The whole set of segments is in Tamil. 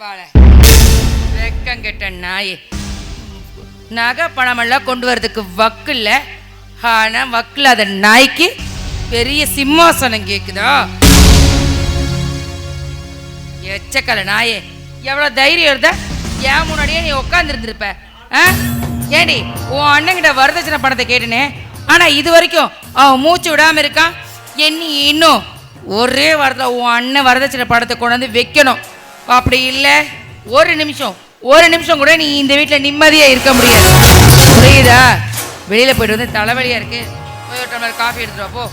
செருப்பால வெக்கம் கெட்ட நாயே. நகை பணமெல்லாம் கொண்டு வரதுக்கு வக்கு இல்லை, ஆனா வக்கில் அத நாய்க்கு பெரிய சிம்மாசனம் கேக்குதா? எச்சக்கல நாயே, எவ்வளவு தைரியம் இருந்தா ஏன் முன்னாடியே நீ உட்கார்ந்து இருந்திருப்ப? ஏண்டி உன் அண்ணங்கிட்ட வரதட்சணை பணத்தை கேட்டுனே, ஆனா இது வரைக்கும் அவன் மூச்சு விடாம இருக்கான். என்னி இன்னும் ஒரே வாரத்தில் உன் அண்ணன் வரதட்சணை பணத்தை கொண்டாந்து வைக்கணும். அப்படி இல்லை ஒரு நிமிஷம் கூட நீ இந்த வீட்டில் நிம்மதியா இருக்க முடியாது. புரியுதா? வெளியில போயிட்டு வந்து தலைவலியா இருக்கு, போய் ஒரு டம்ளர் காஃபி எடுத்துட்டு வா போ.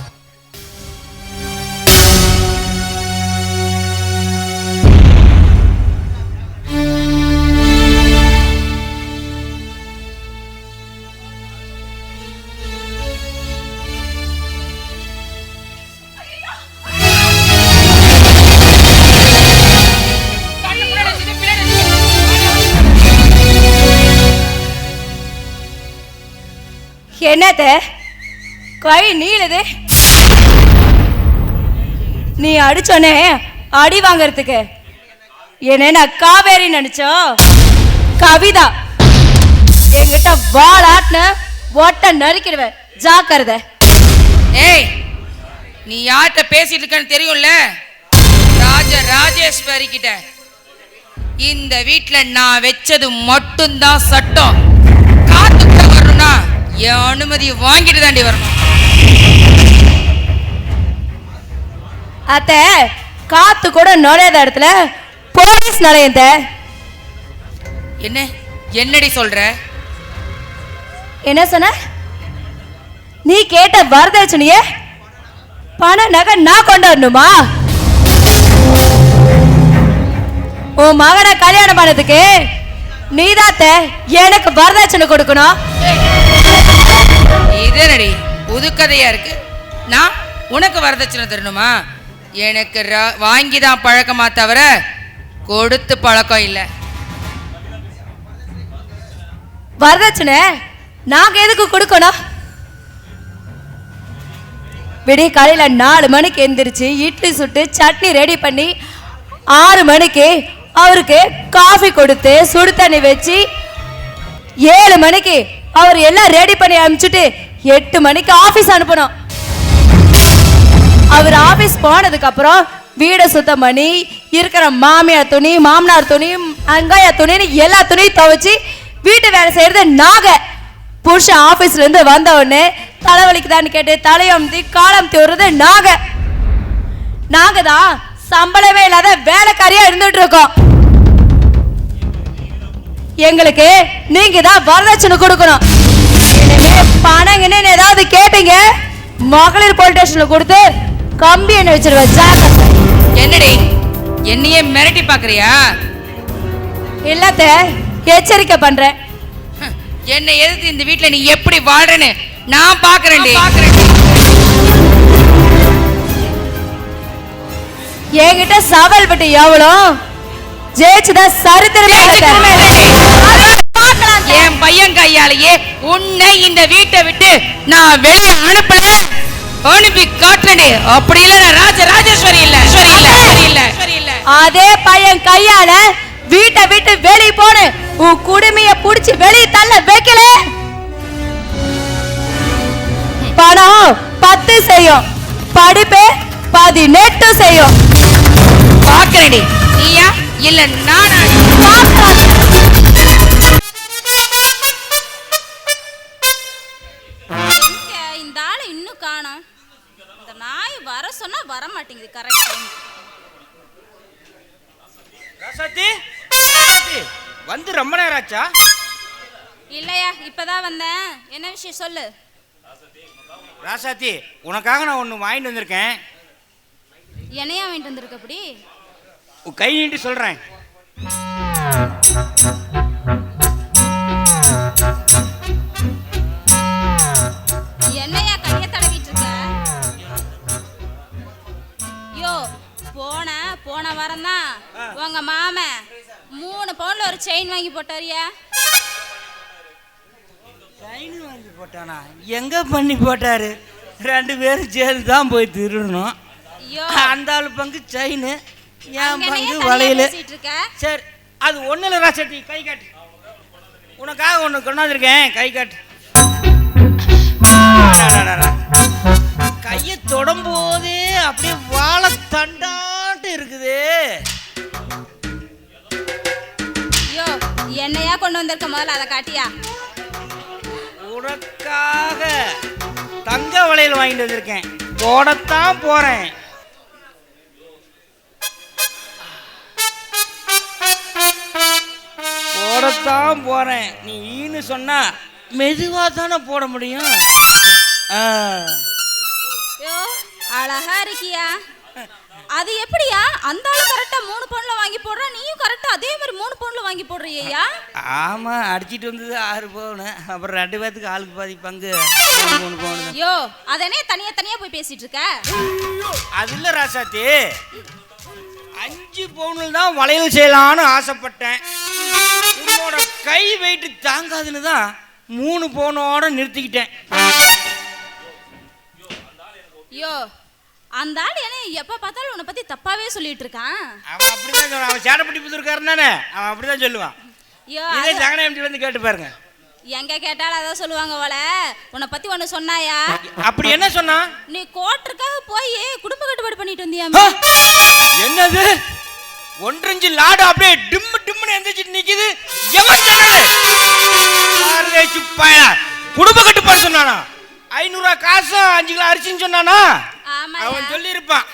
என்னத கை நீளுது? நீ அடிச்சோனே அடி வாங்கறதுக்கு என்ன நான் காவேரி நினைச்சோ? கவிதா என்கிட்ட வாளாட்ன ஒட்ட நறுக்கிடுவேன், ஜாக்கிரத. ஏய், நீ யார்கிட்ட பேசிட்டு இருக்கன்னு தெரியும்ல? ராஜேஸ்வரி கிட்ட. இந்த வீட்டுல நான் வச்சது மட்டும்தான் சட்டம். காத்துக்கிட்ட வரணும்னா என் அனுமதி வாங்கிட்டு தாண்டி வரணும். அத்த காத்து கூட நுழையாத இடத்துல போலீஸ் நுழையத. என்னடி சொல்ற? என்ன சொன்ன? நீ கேட்ட வரதட்சணையே பண நகை நான் கொண்டு வரணுமா? உன் மகனை கல்யாணம் பண்ணதுக்கு நீதாத்த எனக்கு வரதட்சணை கொடுக்கணும். இதனடி புதுக்கதையா இருக்கு. நான் உனக்கு வரதட்சணை தரணுமா? எனக்கு வாங்கிதான் பழக்கமா தவிர கொடுத்து பழக்கம் இல்லை. வரதட்சணை நாங்க எதுக்கு கொடுக்கணும்? விடிய காலையில 4 மணிக்கு எந்திரிச்சு இட்லி சுட்டு சட்னி ரெடி பண்ணி 6 மணிக்கு அவருக்கு காஃபி கொடுத்து சுடு தண்ணி வச்சு 7 மணிக்கு அவர் எல்லாம் ரெடி பண்ணி அனுப்பிச்சுட்டு 8 மணிக்கு ஆபீஸ் அனுப்பணும். அவர் ஆபீஸ் போனதுக்கு அப்புறம் வீடை சுத்தம் பண்ணி இருக்கிற மாமியார் துணி, மாமனார் துணி, அங்காய துணின்னு எல்லா துணியும் துவைச்சு வீட்டு வேலை செய்யறது நாங்க. புருஷன் ஆபீஸ்ல இருந்து வந்த உடனே தலைவலிக்குதான்னு கேட்டு தலையமுத்தி காலமுத்தி விடுறது நாங்க தான் சம்பளமே இல்லாத வேலைக்காரியா இருந்துட்டு இருக்கோம். எங்களுக்கு நீங்க தான் வரதட்சணை கொடுக்கணும். எனவே பணங்கன்னு ஏதாவது கேட்டீங்க, மகளிர் போலீஸ் ஸ்டேஷன்ல கொடுத்து கம்பி என்ன வச்சிருவேன். என்னடி என்னையே மிரட்டி பாக்குறியா? இல்லத்த, எச்சரிக்கை பண்றேன். என்னை எதிர்த்து இந்த வீட்டுல நீ எப்படி வாழ்றன்னு நான் பாக்குறேன். என்கிட்ட சவால் விட்டு எவ்வளோ ஜெயிச்சுதான் சரித்திரமே. என் பையன் கையாலேயே உன்னை இந்த வீட்டை விட்டு நான் வெளியே அனுப்பி காட்டுறேன். அப்படி இல்ல ராஜேஸ்வரி இல்ல. அதே பையன் கையால வீட்டை விட்டு வெளியே போன உன் குடுமைய புடிச்சு வெளியே தள்ள வைக்கல. பணம் 10 செய்யும், படிப்பு 18 செய்யும். பாக்குறேன். நீயா இல்ல நானா? இந்த ஆளை இன்னும் காணோம். இந்த நாய் வர சொன்னா வர மாட்டேங்குது கரெக்ட் டைம். ராசாத்தி வந்து ரொம்ப நேரம் ஆச்சா? இல்லையா, இப்பதான் வந்தேன். என்ன விஷயம் சொல்லு. ராசாத்தி, உனக்காக நான் ஒன்று வாங்கிட்டு வந்திருக்கேன். என்னையா வாங்கிட்டு வந்திருக்க? அப்படி கை நீட்டி சொல்றேன். என்னையா கைய தடவிட்டு இருக்க? யோ, போன வாரம் தான் உங்க மாமன் 3 பவுன்ல ஒரு செயின் வாங்கி போட்டாரியா? செயின் வாங்கி போட்டானா? எங்க பண்ணி போட்டாரு? 2 பேரும் சேர்ந்து தான் போய் திருடணும். அந்த ஆளு பங்கு செயின், என் பங்கு வளையல். சரி, அது ஒண்ணு இல்லை ராசாத்தி, கை காட்டு. உனக்காக ஒண்ணு கொண்டாந்துருக்கேன், கை காட்டு. கையை தொடும்போதே அப்படியே வாழை தண்டாட்டு இருக்குது. ஐயோ என்னையா கொண்டு வந்திருக்க, முதல்ல அதை காட்டியா. உனக்காக தங்க வளையல் வாங்கிட்டு வந்திருக்கேன், போடத்தான் போறேன். போடத்தான் போறேன். நீ ஈன்னு சொன்னா மெதுவா தானே போட முடியும். ஐயோ அழகா இருக்கியா. அது எப்படியா அந்த ஆளு கரெக்டா 3 பவுன்ல வாங்கி போடுறா, நீயும் கரெக்டா அதே மாதிரி 3 பவுன்ல வாங்கி போடுறியா? ஆமா, அடிச்சிட்டு வந்தது 6 பவுன், அப்புறம் 2 பேத்துக்கு ஆளுக்கு பாதி பங்கு 3 பவுன். ஐயோ அதனே தனியா தனியா போய் பேசிட்டு இருக்க. அது இல்ல ராசாத்தி, 5 பவுனில் தான் வளையல் செய்யலான்னு ஆசைப்பட்டேன். உன்னோட கை வெயிட்டு தாங்காதுன்னு தான் 3 பவுனோட நிறுத்திக்கிட்டேன். ஐயோ அந்த ஆள் என்ன எப்ப பார்த்தாலும் உன்னை பத்தி தப்பாவே சொல்லிட்டு இருக்கான். அவன் அப்படிதான் சொல்லுவான், அவன் சேடப்பட்டி புதுருக்காரன் தானே, அவன் அப்படிதான் சொல்லுவான். ஐயோ இதே ஜெகநாயகி வந்து கேட்டு பாருங்க. எங்க கேட்டாலும் அதான் சொல்லுவாங்க. போல உன்னை பத்தி ஒண்ணு சொன்னாயா? அப்படி என்ன சொன்னா? நீ கோட்டருக்காக போய் குடும்ப கட்டுப்பாடு பண்ணிட்டு வந்தியா? என்னது 1 இன்ச் லாடு அப்படியே டிம் டிம்னு எந்திரிச்சிட்டு நிக்குது. எவன் சொன்னது? குடும்ப கட்டுப்பாடு சொன்னானா? 500 ரூபாய் காசும் 5 கிலோ அரிசின்னு சொன்னானா? அவன் சொல்லியிருப்பான்,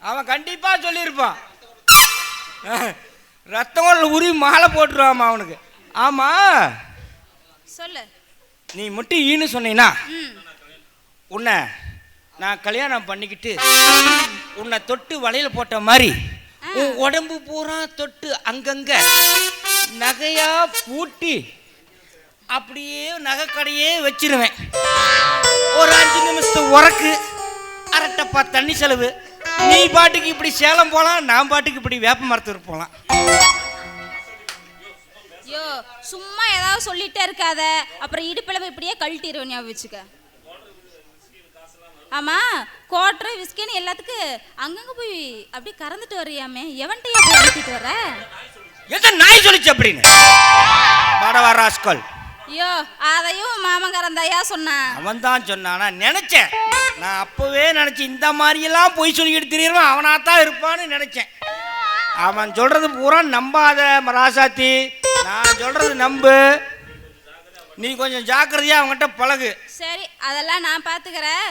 அவன் கண்டிப்பா சொல்லியிருப்பான். ரத்தம் உரி மாலை போட்டுருவாமா அவனுக்கு. ஆமா சொல்லு. நீ மட்டும் ஈன்னு சொன்னீங்கன்னா உன்னை நான் கல்யாணம் பண்ணிக்கிட்டு உன்னை தொட்டு வளையல போட்ட மாதிரி உன் உடம்பு பூரா தொட்டு அங்கங்க நகையா பூட்டி அப்படியே நகைக்கடையே வச்சிருவேன். ஒரு 5 நிமிஷத்து உறக்கு, அரட்டப்பா தண்ணி செலவு. நீ பாட்டுக்கு இப்படி சேலம் போலாம், நான் பாட்டுக்கு இப்படி வேப்ப மரத்தூர் போலாம். ஐயோ சும்மா ஏதாவது சொல்லிட்டே இருக்காத, அப்புறம் இடுப்பிளவு இப்படியே கழட்டிடுவேன், ஞாபகம் வச்சுக்க. ஆமா கோட்ரு விஸ்கின்னு எல்லாத்துக்கு அங்கங்க போய் அப்படியே கறந்துட்டு வர்றியாமே, எவன்கிட்டயா போய் அனுப்பிட்டு வர? எந்த நாய் சொல்லிச்சு அப்படின்னு படவா ராஸ்கல். ஐயோ அதையும் மாமங்காரந்தாயா சொன்னான். அவன் தான் சொன்னானா? நினைச்சேன், நான் அப்பவே நினைச்சேன் இந்த மாதிரியெல்லாம் பொய் சொல்லிக்கிட்டு திரியறவன் அவனாத்தான் இருப்பான்னு நினைச்சேன். அவன் சொல்றது பூரா நம்பாத ராசாத்தி, நான் சொல்றது நம்பு. நீ கொஞ்சம் ஜாக்கிரதையா அவங்ககிட்ட பழகு. சரி அதெல்லாம் நான் பாத்துக்கிறேன்.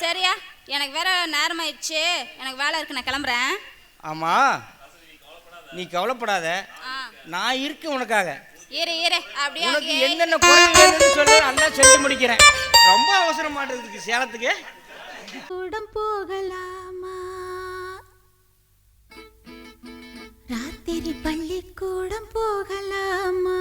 சரியா, எனக்கு வேற நேரம் ஆயிடுச்சு, எனக்கு வேலை இருக்கு, நான் கிளம்புறேன். ஆமா நீ கவலைப்படாத, நான் இருக்கேன் உனக்காக. இரு இரு அப்படியே உனக்கு என்னென்ன குறை வேணும்னு சொல்லு, நல்லா செஞ்சு முடிக்கிறேன். ரொம்ப அவசரம் மாட்டேங்குது சேலத்துக்கு. கூடம் போகலாமா, ராத்திரி பள்ளிக்கூடம் போகலாமா,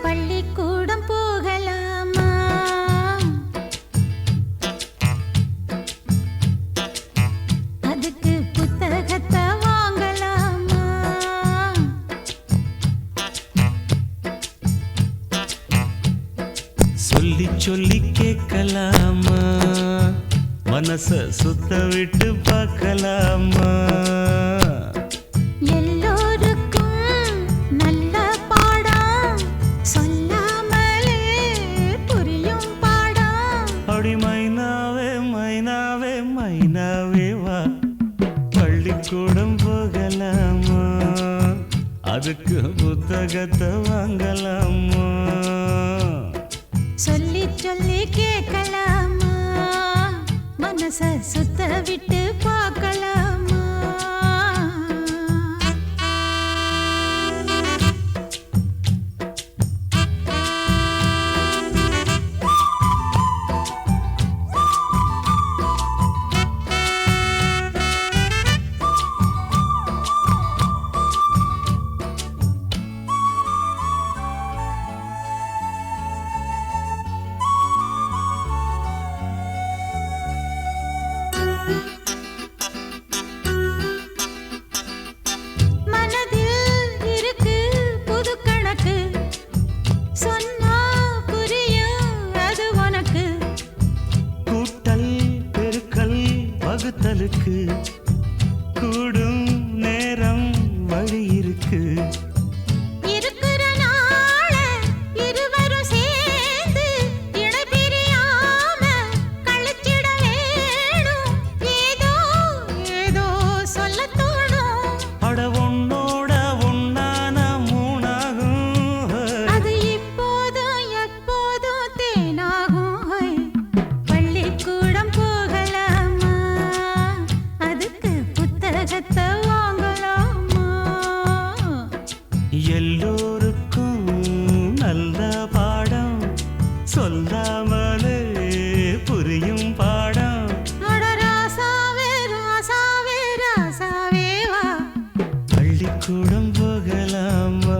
பள்ளிக்கூடம் போகலாமா, அதுக்கு புத்தகத்தை வாங்கலாமா, சொல்லி சொல்லி கேட்கலாமா, மனச சுத்த விட்டு பார்க்கலாமா, எல்லோருக்கும் நல்ல பாடம் சொல்லாமலே புரியும் பாடம், அப்படி மைனாவே மைனாவே மைனாவே வா, பள்ளிக்கூடம் போகலாமா, அதுக்கு புத்தகத்தை வாங்கலாமா, சொல்லி சொல்லி கேட்கலாமா, மனச சுத்த விட்டு பார்க்கலாமா. இருக்கு, கூடும் நேரம் வழி இருக்கு. இருக்கிற நாள இருவரும் சேர்ந்து இணை பிரியாம கழிச்சிட வேணும். ஏதோ ஏதோ சொல்ல தோணும். அட உன்னோட உன்னான மூணாகும். அது இப்போதும் எப்போதும் தேனாகும். பள்ளிக்கூடம் போகலாமா? அதுக்கு புத்தகத்தை வாங்கலாமா? எல்லோருக்கும் நல்ல பாடம், சொல்லாமலே புரியும் பாடம். அட ராசாவே ராசாவே ராசாவே வா. பள்ளிக்கூடம் போகலாமா?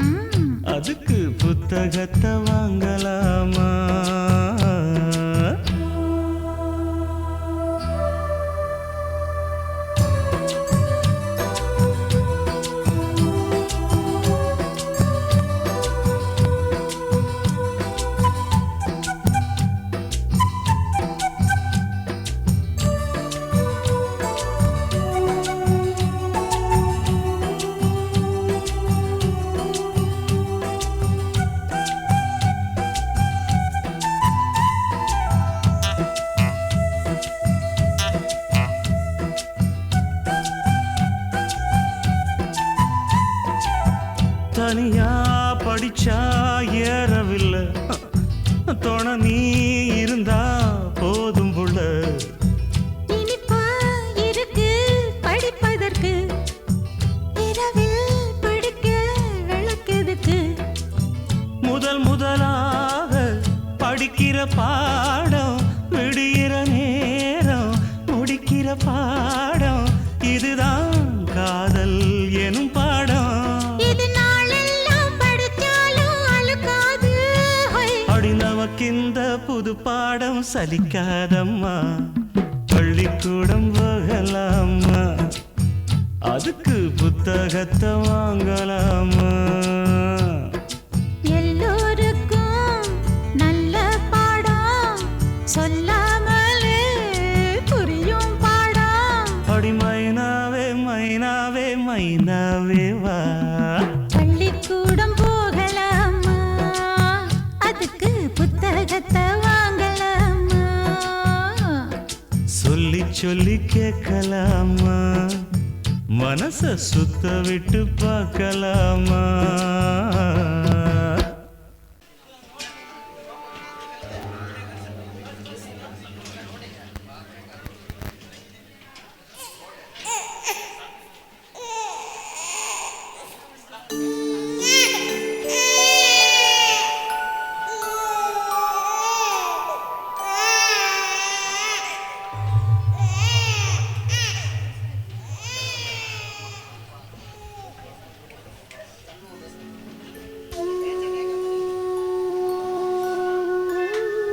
ம். அதுக்கு புத்தகத்தை வாங்கலாமா? தனியா படிச்சா ஏறவில்லை, துணை நீ இருந்தா போதும் புள்ள. இனிப்பா இருக்கு படிப்பதற்கு, இரவில் படிக்க விளக்குதுக்கு. முதலாக படிக்கிற பாடம், விடுகிற நேரம் முடிக்கிற பாடம். இதுதான் காதல் எனும் பாடம். இது நாளெல்லாம் படிச்சாலும் அழுக்காது. அடி நமக்கிந்த புது பாடம் சலிக்காதம்மா. பள்ளிக்கூடம் போகலாமா? அதுக்கு புத்தகத்தை வாங்கலாமா? எல்லோருக்கும் நல்ல பாடம், சொல்லாமலே புரியும் பாடம். அடி மைனாவே மைனாவே மைனாவே வா. பள்ளிக்கூடம் போகலாமா? அதுக்கு புத்தகத்தை வாங்கலாமா? சொல்லி சொல்லி கேட்கலாமா? மனச சுத்த விட்டு பார்க்கலாமா?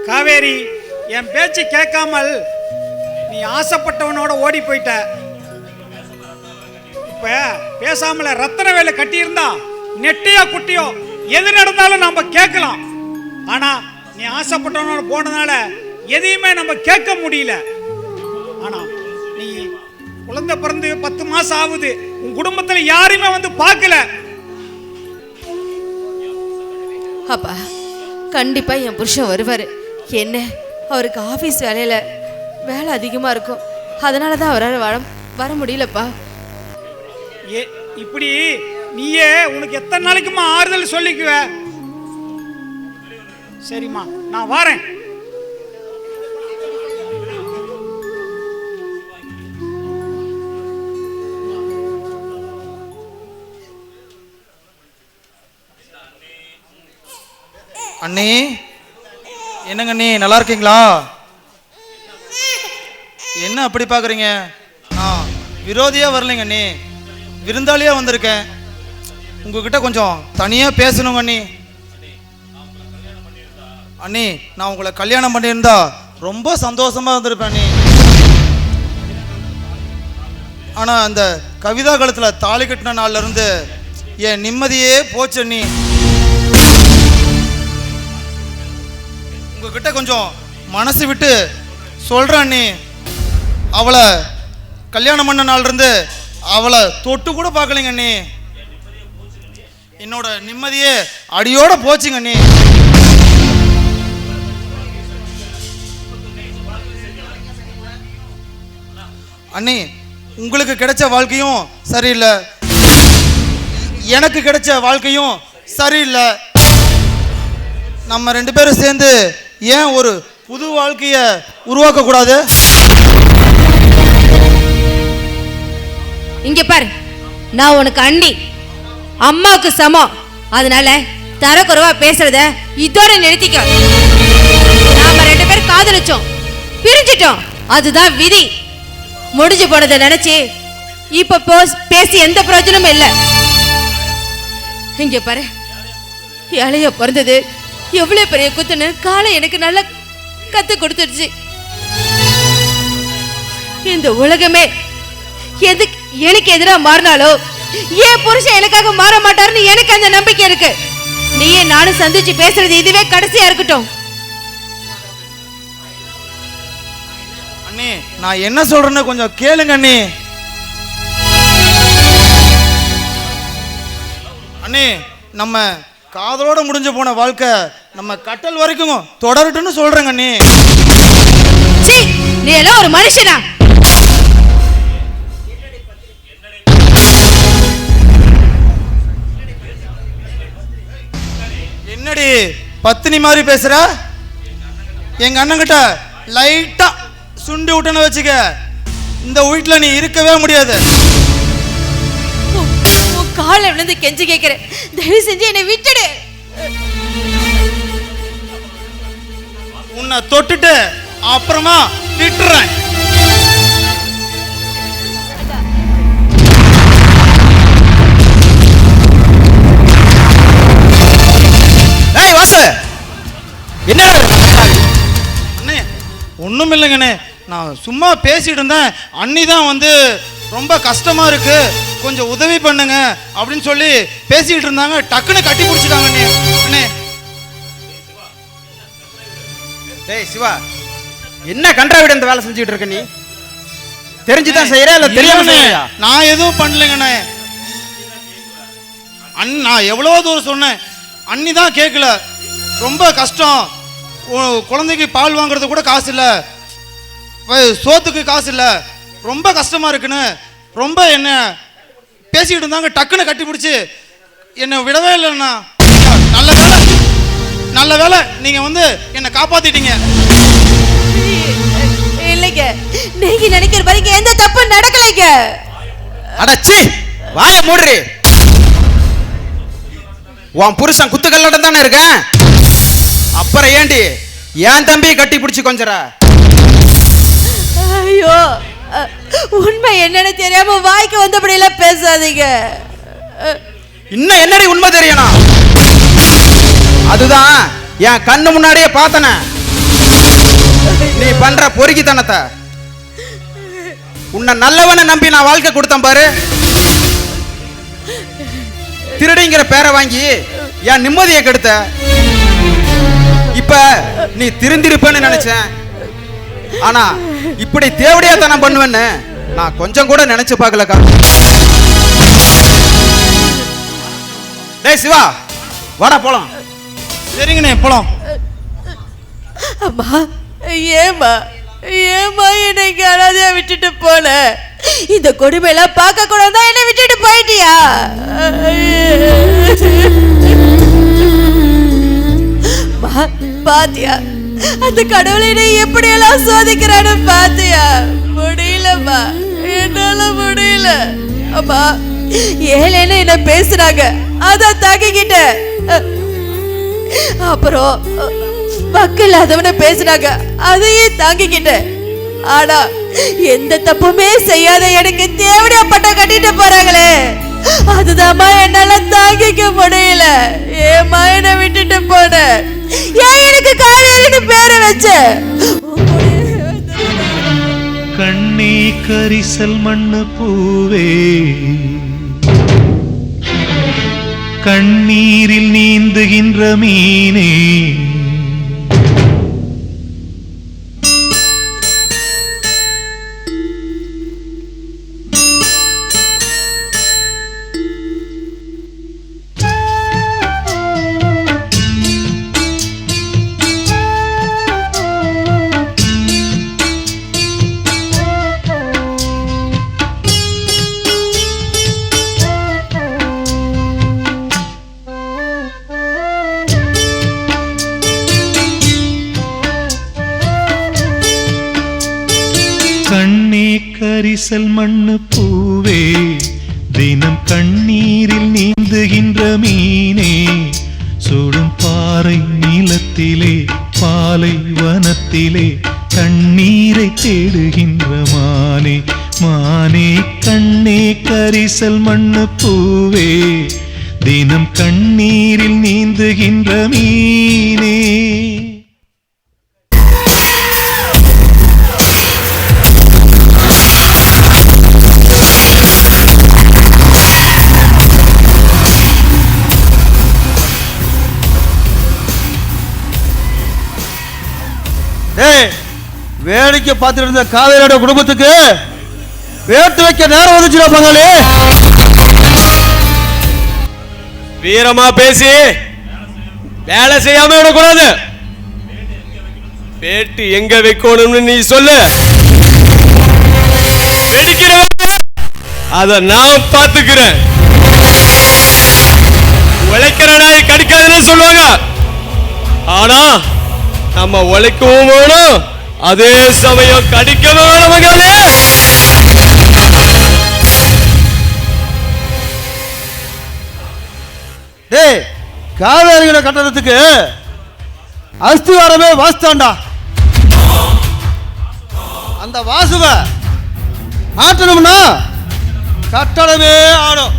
காவேரி, என் பேச்சு கேட்காமல் நீ ஆசைப்பட்டவனோட ஓடி போயிட்ட. இப்ப பேசாமல ரத்தன வேலை கட்டியிருந்தா நெட்டியோ குட்டியோ எது நடந்தாலும் நம்ம கேட்கலாம். ஆனா நீ ஆசைப்பட்டவனோட போனதுனால எதையுமே நம்ம கேட்க முடியல. ஆனா நீ குழந்தை பிறந்து 10 மாசம் ஆகுது, உன் குடும்பத்துல யாருமே வந்து பார்க்கல. அப்பா கண்டிப்பா என் புருஷன் வருவாரு. என்ன அவருக்கு ஆபீஸ் வேலை அதிகமா இருக்கும், அதனால தான் அவரால் வர முடியலப்பா. இப்படி நீயே உனக்கு எத்தனை நாளைக்குமா ஆறுதல் சொல்லிக்குவ? சரிம்மா, நான் வாரேன். அண்ணி, என்னங்க அண்ணி, நல்லா இருக்கீங்களா? என்ன அப்படி பார்க்குறீங்க? விரோதியாக வரலைங்க அண்ணி, விருந்தாளியாக வந்திருக்கேன். உங்ககிட்ட கொஞ்சம் தனியாக பேசணுங்க அண்ணி. அண்ணி, நான் உங்களை கல்யாணம் பண்ணியிருந்தா ரொம்ப சந்தோஷமாக இருந்திருப்பேன் அண்ணி. ஆனால் அந்த கவிதா காலத்தில் தாலி கட்டின நாள்லேருந்து என் நிம்மதியே போச்சு அண்ணி. உங்ககிட்ட கொஞ்சம் மனசு விட்டு சொல்கிறேன் அண்ணி, அவளை கல்யாணம் பண்ண நாள்ல இருந்து அவளை தொட்டு கூட பார்க்கலைங்க அண்ணி. என்னோட நிம்மதியே அடியோட போச்சுங்க அண்ணி. அண்ணி, உங்களுக்கு கிடைச்ச வாழ்க்கையும் சரியில்லை, எனக்கு கிடைச்ச வாழ்க்கையும் சரியில்லை. நம்ம 2 பேரும் சேர்ந்து ஏன் ஒரு புது வாழ்க்கையை உருவாக்க கூடாது? இங்க பாரு, நான் உனக்கு அண்ணி, அம்மாவுக்கு சமம். அதனால தரக்குறைவா பேசுறத இதோட நிறுத்திக்க. நாம 2 பேரும் காதலிச்சோம், பிரிஞ்சிட்டோம், அதுதான் விதி. முடிஞ்சு போனதை நினைச்சு இப்ப பேசி எந்த பிரயோஜனமும் இல்லை. இங்க பாரு, இளைய பிறந்தது எவ்வளவு பெரிய குத்துன்னு காலம் எனக்கு நல்லா கத்து கொடுத்துருச்சு. இந்த உலகமே எனக்கு எதிராக மாறினாலோ ஏன் புருஷன் எனக்காக மாற மாட்டாருன்னு எனக்கு அந்த நம்பிக்கை இருக்கு. நீயே நானும் சந்திச்சு பேசுறது இதுவே கடைசியா இருக்கட்டும். அண்ணி, நான் என்ன சொல்றேன்னு கொஞ்சம் கேளுங்க அண்ணி. அண்ணி, நம்ம காதலோட முடிஞ்சு போன வாழ்க்கை நம்ம கட்டல் வரைக்கும் தொடரட்டும்னு சொல்றேங்க அண்ணி. நீ எல்லாம் ஒரு மனுஷனா? என்னடி பத்தினி மாதிரி பேசுற? எங்க அண்ணன் கிட்ட லைட்டா சுண்டி விட்டன்னு வச்சுக்க, இந்த வீட்டுல நீ இருக்கவே முடியாது. காலை விழுந்து கெஞ்சி கேட்கிறேன், தயவு செஞ்சு என்னை விட்டுடு. உன்னை தொட்டுட்டு அப்புறமா விட்டுறேன். ஏய் வாசு, என்னடா அண்ணே, ஒண்ணும் இல்லைங்கண்ணே, நான் சும்மா பேசிட்டு இருந்தேன். அண்ணி தான் வந்து ரொம்ப கஷ்டமா இருக்கு, கொஞ்சம் உதவி பண்ணுங்க அப்படின்னு சொல்லி பேசிட்டு இருந்தாங்க. டக்குன்னு கட்டி பிடிச்சிட்டாங்க அண்ணே. அண்ணே, டேய் சிவா, என்ன கன்றாவிட இந்த வேலை செஞ்சுட்டு இருக்க? நீ தெரிஞ்சுதான் செய்யற இல்ல தெரியாம செய்யறியா? நான் எதுவும் பண்ணலங்கண்ணே. நான் எவ்வளவோ தூரம் சொன்னேன், அண்ணி தான் கேட்கல. ரொம்ப கஷ்டம், குழந்தைக்கு பால் வாங்குறது கூட காசு இல்லை, சோத்துக்கு காசு இல்லை, ரொம்ப கஷ்டமா இருக்குன்னு ரொம்ப என்ன பேசிக்கிட்டு இருந்தாங்க. டக்குன்னு கட்டி பிடிச்சி என்னை விடவே இல்லைண்ணா. நல்ல வேலை, நல்ல வேலை, நீங்க வந்து என்னை காப்பாத்திட்டீங்க. இல்லைங்க, நீங்க நினைக்கிற மாதிரி எந்த தப்பு நடக்கலைங்க. அடச்சி, வாய மூடுறி. உன் புருஷன் குத்துக்கல்லடம் தானே இருக்கேன், அப்புறம் ஏண்டி என் தம்பியை கட்டி பிடிச்சி கொஞ்சற? ஐயோ, உண்மை என்னன்னு தெரியாம வாய்க்கு வந்தபடி எல்லாம் பேசாதீங்க. இன்னும் என்னடி உண்மை தெரியணும்? அதுதான் என் கண்ணு முன்னாடியே பார்த்தன நீ பண்ற பொறுக்கித்தனத்தை. உன்னை நல்லவனை நம்பி நான் வாழ்க்கை கொடுத்தேன் பாரு. திருடிங்கிற பேரை வாங்கி என் நிம்மதியை கெடுத்த. இப்ப நீ திருந்திருப்பேன்னு நினைச்சேன், ஆனா இப்படி தேவடியா தனம் பண்ணுவேன்னு நான் கொஞ்சம் கூட நினைச்சு பார்க்கலக்கா. டேய் சிவா, வாடா போலாம். சரிங்கண்ணே, போலாம். அம்மா, ஏமா ஏமா என்னை அனாதையா விட்டுட்டு போன? இந்த கொடுமையெல்லாம் பார்க்க கூடாதா? என்னை விட்டுட்டு போயிட்டியா? பாத்தியா அந்த கடவுளை என்னை எப்படியெல்லாம் சோதிக்கிறான்னு பாத்தியா? முடியலம்மா, என்னால முடியல. அம்மா, ஏழேன்னு என்ன பேசுறாங்க, அதான் தாக்கிக்கிட்டேன். அப்புறம் மக்கள் அதவன பேசுறாங்க, அதையும் தாங்கிக்கிட்டேன். ஆனா எந்த தப்புமே செய்யாத எனக்கு தேவடியா பட்ட கட்டிட்டு போறாங்களே, அதுதான்மா என்னால தாங்கிக்க முடியல. ஏமா என்ன விட்டுட்டு போன? ஏன் எனக்கு காவேரின்னு பேரை வச்ச? கண்ணே கரிசல் மண்ணு பூவே, கண்ணீரில் நீந்துகின்ற மீனே, கண்ணே கரிசல் மண்ணு பூவே தினம் கண்ணீரில் நீந்துகின்ற மீனே சுடும் பாறை நீளத்திலே பாலை வனத்திலே தண்ணீரை தேடுகின்ற மானே மானே கண்ணே கரிசல் மண்ணு பூவே தினம் கண்ணீரில் நீந்துகின்ற மீனே. வேடிக்கை பார்த்துட்டு இருந்த காவேரியோட குடும்பத்துக்கு வேட்டு வைக்க நேரம் வந்துச்சுடா பங்காளி. வீரமா பேசி வேலை செய்யாம விடக்கூடாது. வேட்டு எங்க வைக்கணும்னு நீ சொல்லு. வெடிக்கிறவன் அத நான் பார்த்துக்கிறேன். உழைக்கிற நாய் கடிக்காதுன்னு சொல்லுவாங்க. ஆனா நம்ம உழைக்கவும் வேணும், அதே சமயம் கடிக்கவும் வேணும் மகளே. டேய் காவேரியோட கட்டணத்துக்கு அஸ்திவாரமே வாஸ்தாண்டா. அந்த வாசுவ ஆட்டணும்னா கட்டணமே ஆடும்.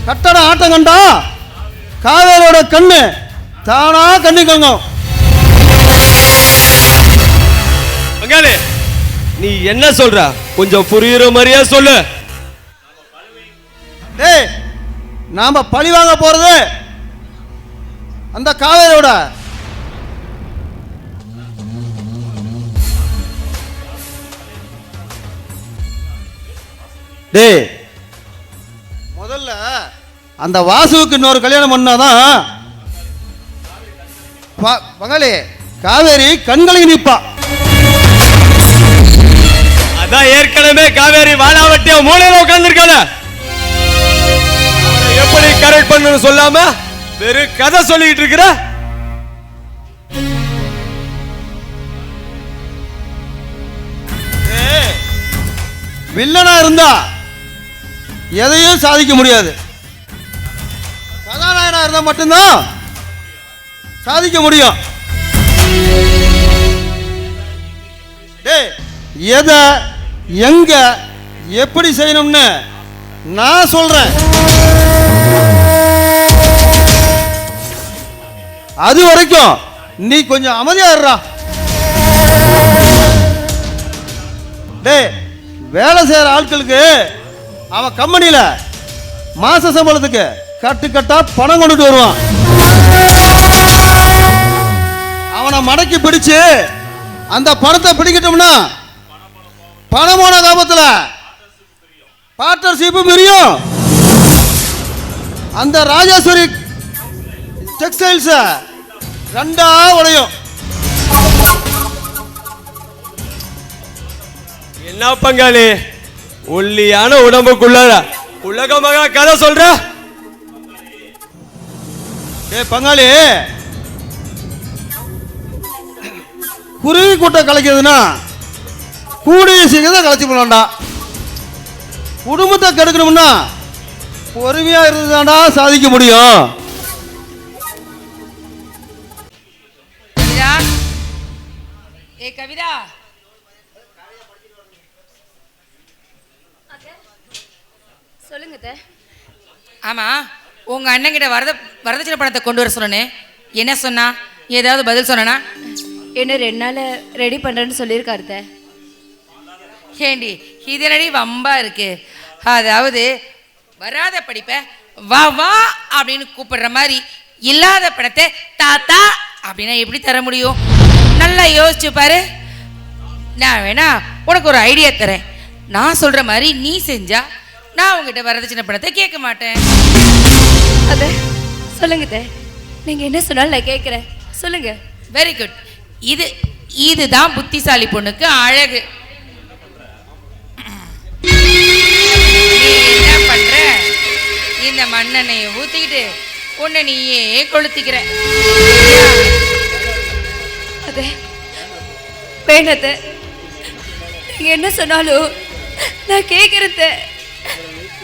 கட்டணம் ஆட்டம் கண்டா காவேரியோட கண்ணு தானா கண்ணி கங்கும். மகளே நீ என்ன சொல்ற? கொஞ்சம் புரியுற மாதிரியா சொல்லு. டேய் நாம பழி வாங்க போறது அந்த காவேரியோட டேய் முதல்ல அந்த வாசுவுக்கு இன்னொரு கல்யாணம் பண்ணாதான் பங்காளி காவேரி கண்களுக்கு நிப்பா. அதான் ஏற்கனவே காவேரி வாழாவட்டியா மூலையில உட்கார்ந்துருக்காள. எப்படி கரெக்ட் பண்ணு சொல்லாம வெறும் கதை சொல்லிட்டு இருக்கிற. வில்லனா இருந்தா எதையும் சாதிக்க முடியாது. கதாநாயகனா இருந்தா மட்டும்தான் சாதிக்க முடியும். டேய் எதை எங்க எப்படி செய்யணும்னு நான் சொல்றேன். அது வரைக்கும் நீ கொஞ்சம் அமைதியா இருடா. டேய் வேலை செய்யற ஆட்களுக்கு அவன் கம்பெனியில மாச சம்பளத்துக்கு கட்டுக்கட்டா பணம் கொண்டுட்டு வருவான். அவனை மடக்கி பிடிச்சு அந்த பணத்தை பிடிக்கட்டோம்னா பணமான காபத்துல பார்ட்னர்ஷிப்பும் பிரியும். அந்த ராஜேஸ்வரி டெக்ஸ்டைல்ஸ் ரெண்டா உடையும். என்ன பங்காளி ஒல்லியான உடம்புக்குள்ள உலகமாக கதை சொல்ற? ஏ பங்காளி குருவி கூட்டம் கலைக்கிறதுனா கூடிய சீக்கிரம் கலைச்சி போலாம்டா. குடும்பத்தை கெடுக்கணும்னா பொறுமையா இருந்துதான்டா சாதிக்க முடியும். கவிதா, ஏ கவிதா, சொல்லுங்க. ஆமா உங்க அண்ணன் கிட்ட வரதட்சணை பணத்தை கொண்டு வர சொன்னே, என்ன சொன்னா? ஏதாவது பதில் சொன்னா? என்ன 2 நாள் ரெடி பண்றேன்னு சொல்லியிருக்காரு. ஏண்டி இது என்னடி வம்பா இருக்கு? அதாவது வராத படிப்ப வா வா அப்படின்னு கூப்பிடுற மாதிரி இல்லாத பணத்தை தாத்தா அப்படின்னா எப்படி தர முடியும்? நல்லா யோசிச்சு பாரு. நான் வேணா உனக்கு ஒரு ஐடியா தரேன். நான் சொல்ற மாதிரி நீ செஞ்சா நான் உங்ககிட்ட வரதட்சணை பணத்தை கேட்க மாட்டேன். அத சொல்லுங்க. நீங்க என்ன சொன்னாலும் நான் கேட்கிறேன். சொல்லுங்க. Very good. இதுதான் புத்திசாலி பொண்ணுக்கு அழகு. நீ என்ன பண்ற? இந்த மண்ணெண்ணையை ஊத்திக்கிட்டு உன்னை நீயே கொளுத்திக்கிற. அதே வேண்டத நீங்க என்ன சொன்னாலும் நான் கேட்கறத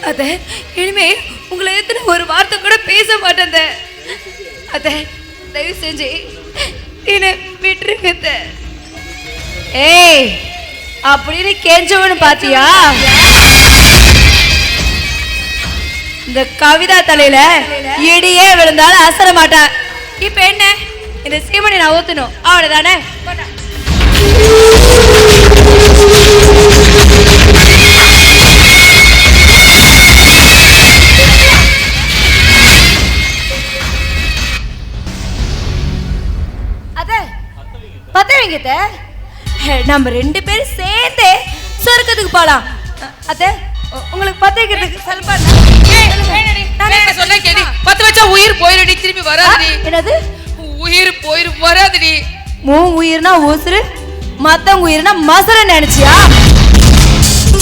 அத இனிமே உங்களை எத்தனை ஒரு வார்த்தை கூட பேச மாட்டேன் அத தயவு செஞ்சு என்னை விட்டுருங்க. ஏய் அப்படின்னு கெஞ்சவனு பாத்தியா? இந்த கவிதா தலையில இடியே விழுந்தாலும் அசர மாட்டான். இப்ப என்ன இந்த சீமனை நான் ஊத்தணும் அவ்வளவுதானே? அத பத்த வைங்கத்த நம்ம 2 பேரும் சேர்ந்து சொர்க்கத்துக்கு போலாம். அத உங்களுக்கு பத்த வைக்கிறதுக்கு செல்பா சொன்ன கேடி 10 வச்சா உயிர் போயிடுடி, திரும்பி வராதுடி. என்னது உயிர் போயிரு வராதுடி? உன் உயிர்னா உசுறு, மத்தவங்க உயிர்னா மசுறு நினைச்சியா?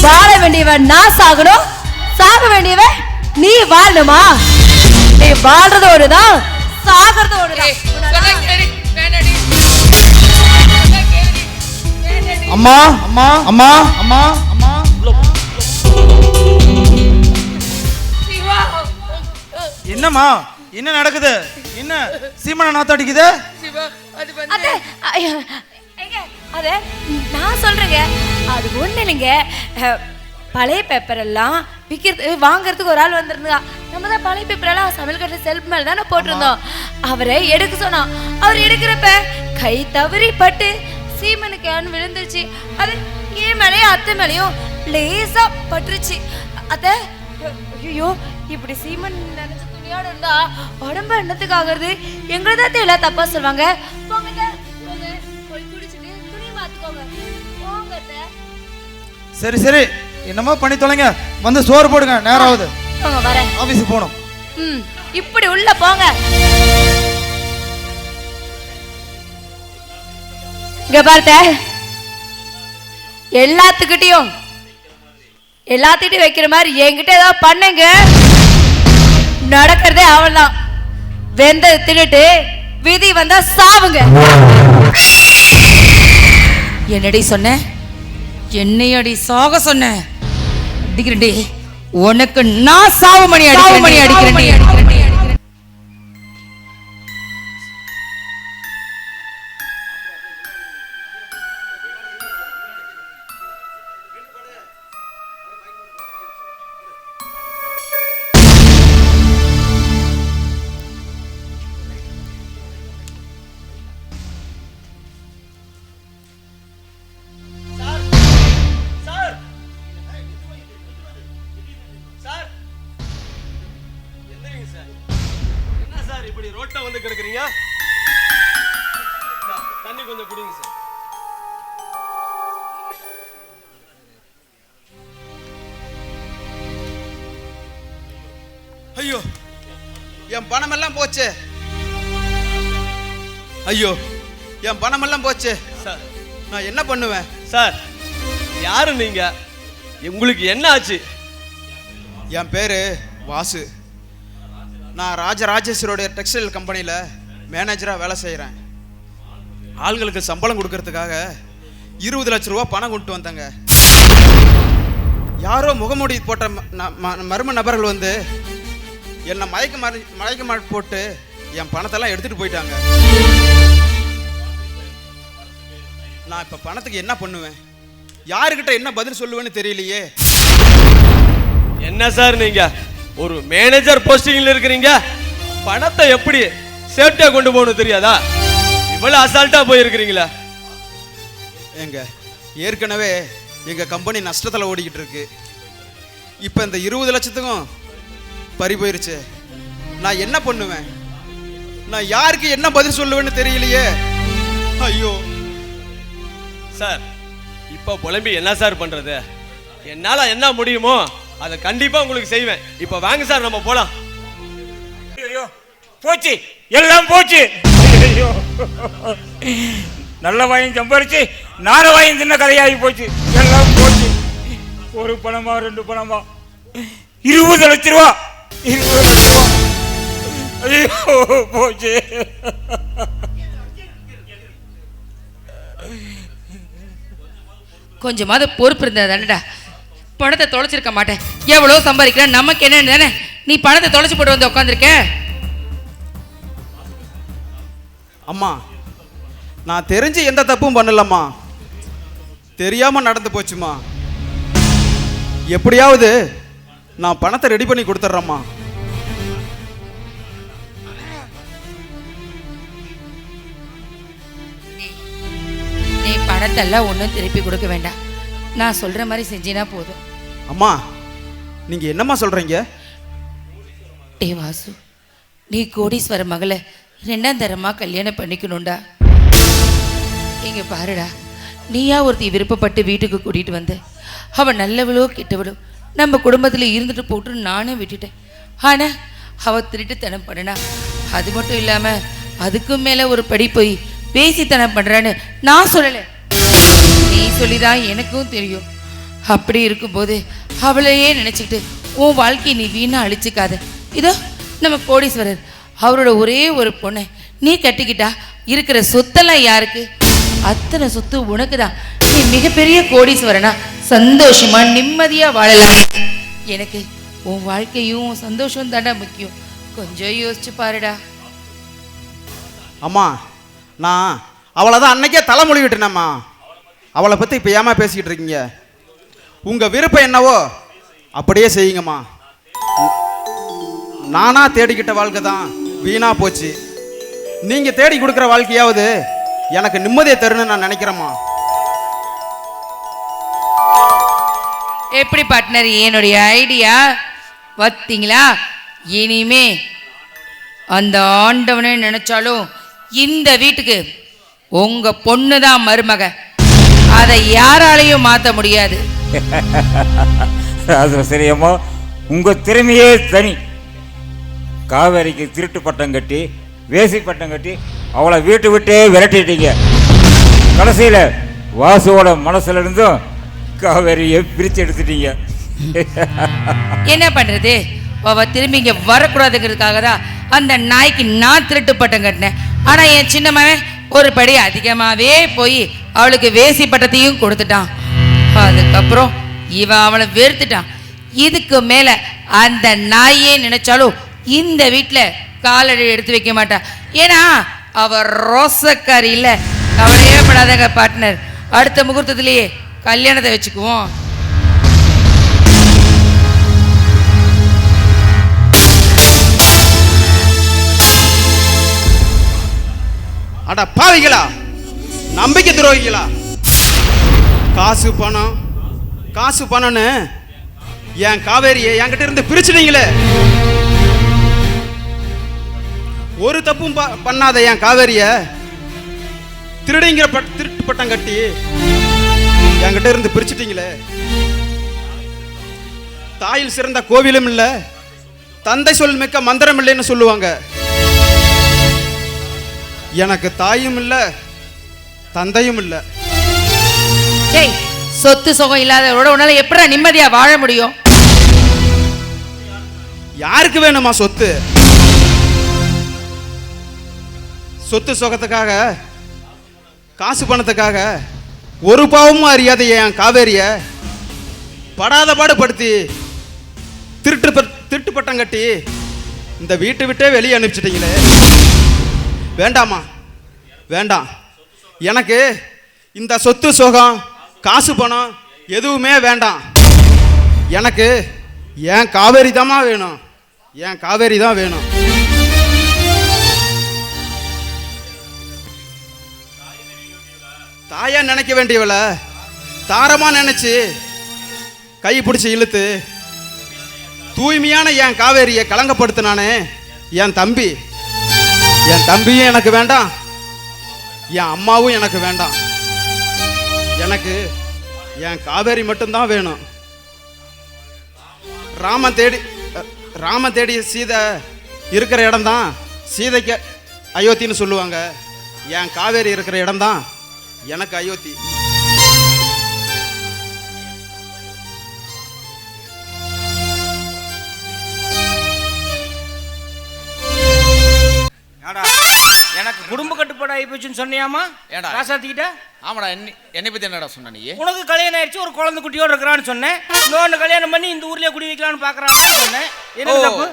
வாழ வேண்டியவன் நான் சாகணும், சாக வேண்டியவன் நீ வாழணுமா? நீ வாழ்றது ஒருதான், சாகிறது ஒருதான். அம்மா அம்மா அம்மா அம்மா அம்மா என்னம்மா என்ன நடக்குது? என்ன சீமனை நாத்த அடிக்குது? அத நான் சொல்றேங்க, அது ஒண்ணு இல்லைங்க. பழைய பேப்பர் எல்லாம் விற்கிறது வாங்கறதுக்கு ஒரு ஆள் வந்திருந்தா. நம்ம தான் பழைய பேப்பர் எல்லாம் சமையல் கட்ட செல்ஃப் மேல தானே போட்டிருந்தோம். அவரை எடுக்க சொன்னோம். அவர் எடுக்கிறப்ப கை தவறி பட்டு சீமனு கேன் விழுந்துருச்சு. அது ஏன் மேலேயும் அத்தை மேலேயும் லேசா பட்டுருச்சு. அத ஐயோ இப்படி சீமன் நினைச்ச துணியோட இருந்தா உடம்பு என்னத்துக்கு ஆகுறது? எங்களதான் எல்லாம் தப்பா சொல்லுவாங்க. போங்க போய் குடிச்சிட்டு துணி மாத்துக்கோங்க. போங்க. சரி சரி என்னமோ பண்ணி தொலைங்க, வந்து சோறு போடுங்க, நேரம் ஆகுது. போங்க வரேன், ஆபீஸுக்கு போகணும். இப்படி உள்ள போங்க. இங்க பார்த்த எல்லாத்துக்கிட்டையும் வைக்கிற மாதிரி என்கிட்ட ஏதாவது பண்ணுங்க, நடக்கிறதே அவள்தான். வெந்தது தின்னுட்டு விதி வந்தா சாவுங்க. என்னடி சொன்ன? என்னையடி சாக சொன்ன? அடிக்கிறேன்டி உனக்கு நான் சாவுமணி அடிக்கிறேன். இப்படி ரோட்ல வந்து கிடக்குறீங்க, தண்ணி கொஞ்சம் குடிங்க சார். ஐயோ என் பணம் எல்லாம் போச்சு. ஐயோ என் பணம் எல்லாம் போச்சு சார். நான் என்ன பண்ணுவேன்? சார் யாரு நீங்க? உங்களுக்கு என்ன ஆச்சு? என் பேரு வாசு. நான் ராஜராஜேஸ்வரோடைய டெக்ஸ்டைல் கம்பெனியில் மேனேஜராக வேலை செய்கிறேன். ஆள்களுக்கு சம்பளம் கொடுக்கறதுக்காக 20 லட்ச ரூபா பணம் கொண்டு வந்தாங்க. யாரோ முகமூடி போட்ட மர்ம நபர்கள் வந்து என்னை மயக்க போட்டு என் பணத்தெல்லாம் எடுத்துகிட்டு போயிட்டாங்க. நான் இப்போ பணத்துக்கு என்ன பண்ணுவேன்? யாருக்கிட்ட என்ன பதில் சொல்லுவேன்னு தெரியலையே. என்ன சார் நீங்க ஒரு மேனேஜர் போஸ்டிங்ல இருக்கிறீங்க, பணத்தை எப்படி சேஃப்டியா கொண்டு போகணும் தெரியாதா? இவ்வளவு அசால்ட்டா போயிருக்கிறீங்களா? ஏற்கனவே எங்க கம்பெனி நஷ்டத்தில் ஓடிக்கிட்டு இருக்கு. இப்போ இந்த 20 லட்சத்துக்கும் பறி போயிருச்சு. நான் என்ன பண்ணுவேன்? நான் யாருக்கு என்ன பதில் சொல்லுவேன்னு தெரியலையே. ஐயோ சார், இப்போ புலம்பி என்ன சார் பண்றது? என்னால என்ன முடியுமோ அதை கண்டிப்பா உங்களுக்கு செய்வேன். இப்போ வாங்க சார், நம்ம போலாம். ஐயோ போச்சு, எல்லாம் போச்சு. ஐயோ நல்ல வாயும் சம்பாரிச்சு 4 வாயும் சின்ன கதையாகி போச்சு. எல்லாம் போச்சு. ஒரு பணமா 2 பணமா 20 லட்ச ரூபா. 20 லட்ச ரூபா. ஐயோ போச்சு. கொஞ்சமாவது பொறுப்பு இருந்தது தானடா. பணத்தை தொலைச்சிருக்க மாட்டேன். எவ்வளோ சம்பாதிக்கிறேன் நமக்கு என்னன்னு தானே நீ பணத்தை தொலைச்சி போட்டு வந்து உட்காந்துருக்க. அம்மா, நான் தெரிஞ்சு எந்த தப்பும் பண்ணலம்மா, தெரியாம நடந்து போச்சுமா. எப்படியாவது நான் பணத்தை ரெடி பண்ணி கொடுத்துட்றேம்மா. நீ பணத்தெல்லாம் ஒன்றும் திருப்பி கொடுக்க வேண்டாம். நான் சொல்ற மாதிரி செஞ்சினா போதும். அம்மா, நீங்க என்னம்மா சொல்றீங்க? டே வாசு, நீ கோடீஸ்வர மகளை 2ஆம் தரமா கல்யாணம் பண்ணிக்கணும்டா. இங்க பாருடா, நீயா ஒருத்தி விருப்பப்பட்டு வீட்டுக்கு கூட்டிட்டு வந்து அவள் நல்லவளோ கெட்டவளோ நம்ம குடும்பத்தில் இருந்துட்டு போட்டு நானும் விட்டுட்டேன். ஆனால் அவள் திருட்டுத்தனம் பண்ணனா, அது மட்டும் இல்லாமல் அதுக்கும் மேலே ஒரு படி போய் பேசித்தனம் பண்ணுறான்னு நான் சொல்லலை, நீ சொல்லிதான் எனக்கும் தெரியும். அப்படி இருக்கும்போது அவளையே நினச்சிக்கிட்டு உன் வாழ்க்கையை நீ வீணாக அழிச்சிக்காத. இதோ நம்ம கோடீஸ்வரர், அவரோட ஒரே ஒரு பொண்ணை நீ கட்டிக்கிட்டா இருக்கிற சொத்தெல்லாம் யாருக்கு? அத்தனை சொத்து உனக்கு தான். நீ மிகப்பெரிய கோடீஸ்வரனா சந்தோஷமா நிம்மதியா வாழலாம். எனக்கு உன் வாழ்க்கையும் சந்தோஷம் தாண்டா முக்கியம். கொஞ்சம் யோசிச்சு பாருடா. அம்மா, நான் அவளை தான் அன்னைக்கே தலைமொழி விட்டுனேம்மா. அவளை பற்றி இப்போ ஏமா பேசிக்கிட்டு இருக்கீங்க? உங்கள் விருப்பம் என்னவோ அப்படியே செய்யுங்கம்மா. நானா தேடிக்கிட்ட வாழ்க்கை தான் வீணா போச்சு. நீங்கள் தேடி கொடுக்குற வாழ்க்கையாவது எனக்கு நிம்மதியை தருன்னு நான் நினைக்கிறேம்மா. எப்படி பார்ட்னர், என்னுடைய ஐடியா பார்த்தீங்களா? இனிமே அந்த ஆண்டவனே நினைச்சாலும் இந்த வீட்டுக்கு உங்க பொண்ணு தான் மருமக. அதை யாராலையும் மாற்ற முடியாது. அது சரியம்மா, உங்க திறமையே தனி. காவேரிக்கு திருட்டு பட்டம் கட்டி வேசி பட்டம் கட்டி அவளை வீட்டு விட்டே விரட்டிட்டீங்க. கடைசியில் வாசுவோட மனசுல இருந்தும் காவேரியை பிரித்து எடுத்துட்டீங்க. என்ன பண்றது, அவ திரும்பி இங்க வரக்கூடாதுங்கிறதுக்காக தான் அந்த நாய்க்கு நான் திருட்டு பட்டம் கட்டினேன். ஆனா என் சின்ன மகன் ஒரு படி அதிகமாவே போய் அவளுக்கு வேசி பட்டத்தையும் கொடுத்துட்டான். அதுக்கப்புறம் இவன் அவளை வெறுத்துட்டான். இதுக்கு மேல அந்த நாயே நினைச்சாலும் இந்த வீட்டுல காலடி எடுத்து வைக்க மாட்டான். ஏன்னா அவ ரோசக்காரி இல்ல. கவலையே படாதங்க பார்ட்னர், அடுத்த முகூர்த்தத்திலேயே கல்யாணத்தை வச்சுக்குவோம். அட பாவிகளா, நம்பிக்கை துரோகிகளா! காசு பணம் காசு பணம்னு என் காவேரியை என்கிட்ட இருந்து பிரிச்சுட்டீங்களே. ஒரு தப்பும் பண்ணாத என் காவேரிய திருடிங்கிற திருட்டு பட்டம் கட்டி என்கிட்ட இருந்து பிரிச்சுட்டீங்களே. தாயில் சிறந்த கோவிலும் இல்லை, தந்தை சொல் மிக்க மந்திரம் இல்லைன்னு சொல்லுவாங்க. எனக்கு தாயும் இல்லை, தந்தையும் இல்லை. சொத்து சுகம் இல்லாதவரோட உன்னால எப்படா நிம்மதியா வாழ முடியும்? யாருக்கு வேணுமா சொத்து? சொத்து சுகத்துக்காக காசு பணத்துக்காக ஒரு பாவமும் அறியாத என் காவேரிய படாத பாடுபடுத்தி திருட்டு பட்டம் கட்டி இந்த வீட்டை விட்டே வெளியே அனுப்பிச்சிட்டீங்களே. வேண்டாமா, வேண்டாம். எனக்கு இந்த சொத்து சுகம் காசு பணம் எதுவுமே வேண்டாம். எனக்கு என் காவேரி தாம்மா வேணும், என் காவேரி தான் வேணும். தாயா நினைக்க வேண்டியவளை தாரமா நினைச்சு கை பிடிச்சி இழுத்து தூய்மையான என் காவேரியை கலங்கப்படுத்தினானே என் தம்பி. என் தம்பியும் எனக்கு வேண்டாம், என் அம்மாவும் எனக்கு வேண்டாம். எனக்கு என் காவேரி மட்டும்தான் வேணும். ராமன் தேடி சீதை இருக்கிற இடம்தான் சீதைக்கு அயோத்தின்னு சொல்லுவாங்க. என் காவேரி இருக்கிற இடம்தான் எனக்கு அயோத்தி. எனக்கு குடும்ப கட்டுப்பாடு ஏற்பாடு ஆகி போச்சுன்னு சொன்னியாமா? ஏன்டா? ராசாத்திக்கிட்ட ஆமாடா, என்னை பத்தி என்னடா சொன்ன நீ? உனக்கு கல்யாணம் ஆயிடுச்சு, ஒரு குழந்தை குட்டியோட இருக்கிறான்னு சொன்னேன். இன்னொன்று கல்யாணம் பண்ணி இந்த ஊர்லயே குடி வைக்கலான்னு பாக்குறான்னு சொன்னேன். என்ன தப்பு?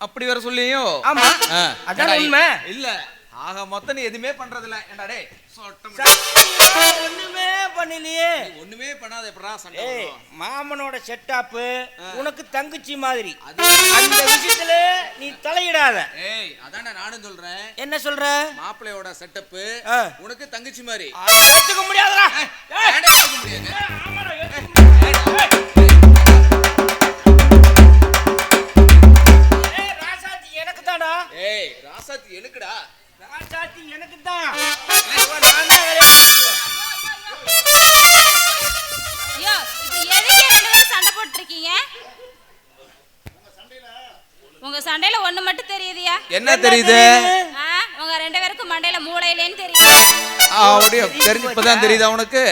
அப்படி வேற சொல்லியோ? ஆமா, அதான் உண்மை. இல்ல, ஆக மொத்தம் நீ எதுவுமே பண்றது இல்ல. ஏன்டா டேய், ஒண்ணுமே பண்ணலையே. ஒண்ணுமே பண்ணாத எப்படா சண்டை ஏய், வரும்? மாமனோட செட்டப் உனக்கு தங்கச்சி மாதிரி. அந்த விஷயத்துல நீ தலையிடாத. ஏய், அதான்டா நானும் சொல்றேன். என்ன சொல்ற? மாப்பிள்ளையோட செட்டப் உனக்கு தங்கச்சி மாதிரி. எடுத்துக்க முடியாதுடா. ஏன்டா எடுக்க முடியாது? ஏய், ராசாத்தி எனக்கு தான்டா. ஏய், ராசாத்தி எனக்குடா. ராசாத்தி எனக்கு தான். நான் தான் ஐயோ, இப்படி எதுக்கு ரெண்டு பேரும் சண்டை போட்டுருக்கீங்க? உங்க சண்டையில ஒண்ணு மட்டும் தெரியுதுயா? என்ன தெரியுது? உங்க ரெண்டு பேருக்கும் மண்டையில மூளையிலேன்னு தெரியுது. அப்படியே தெரிஞ்சு இப்பதான் தெரியுதா உனக்கு?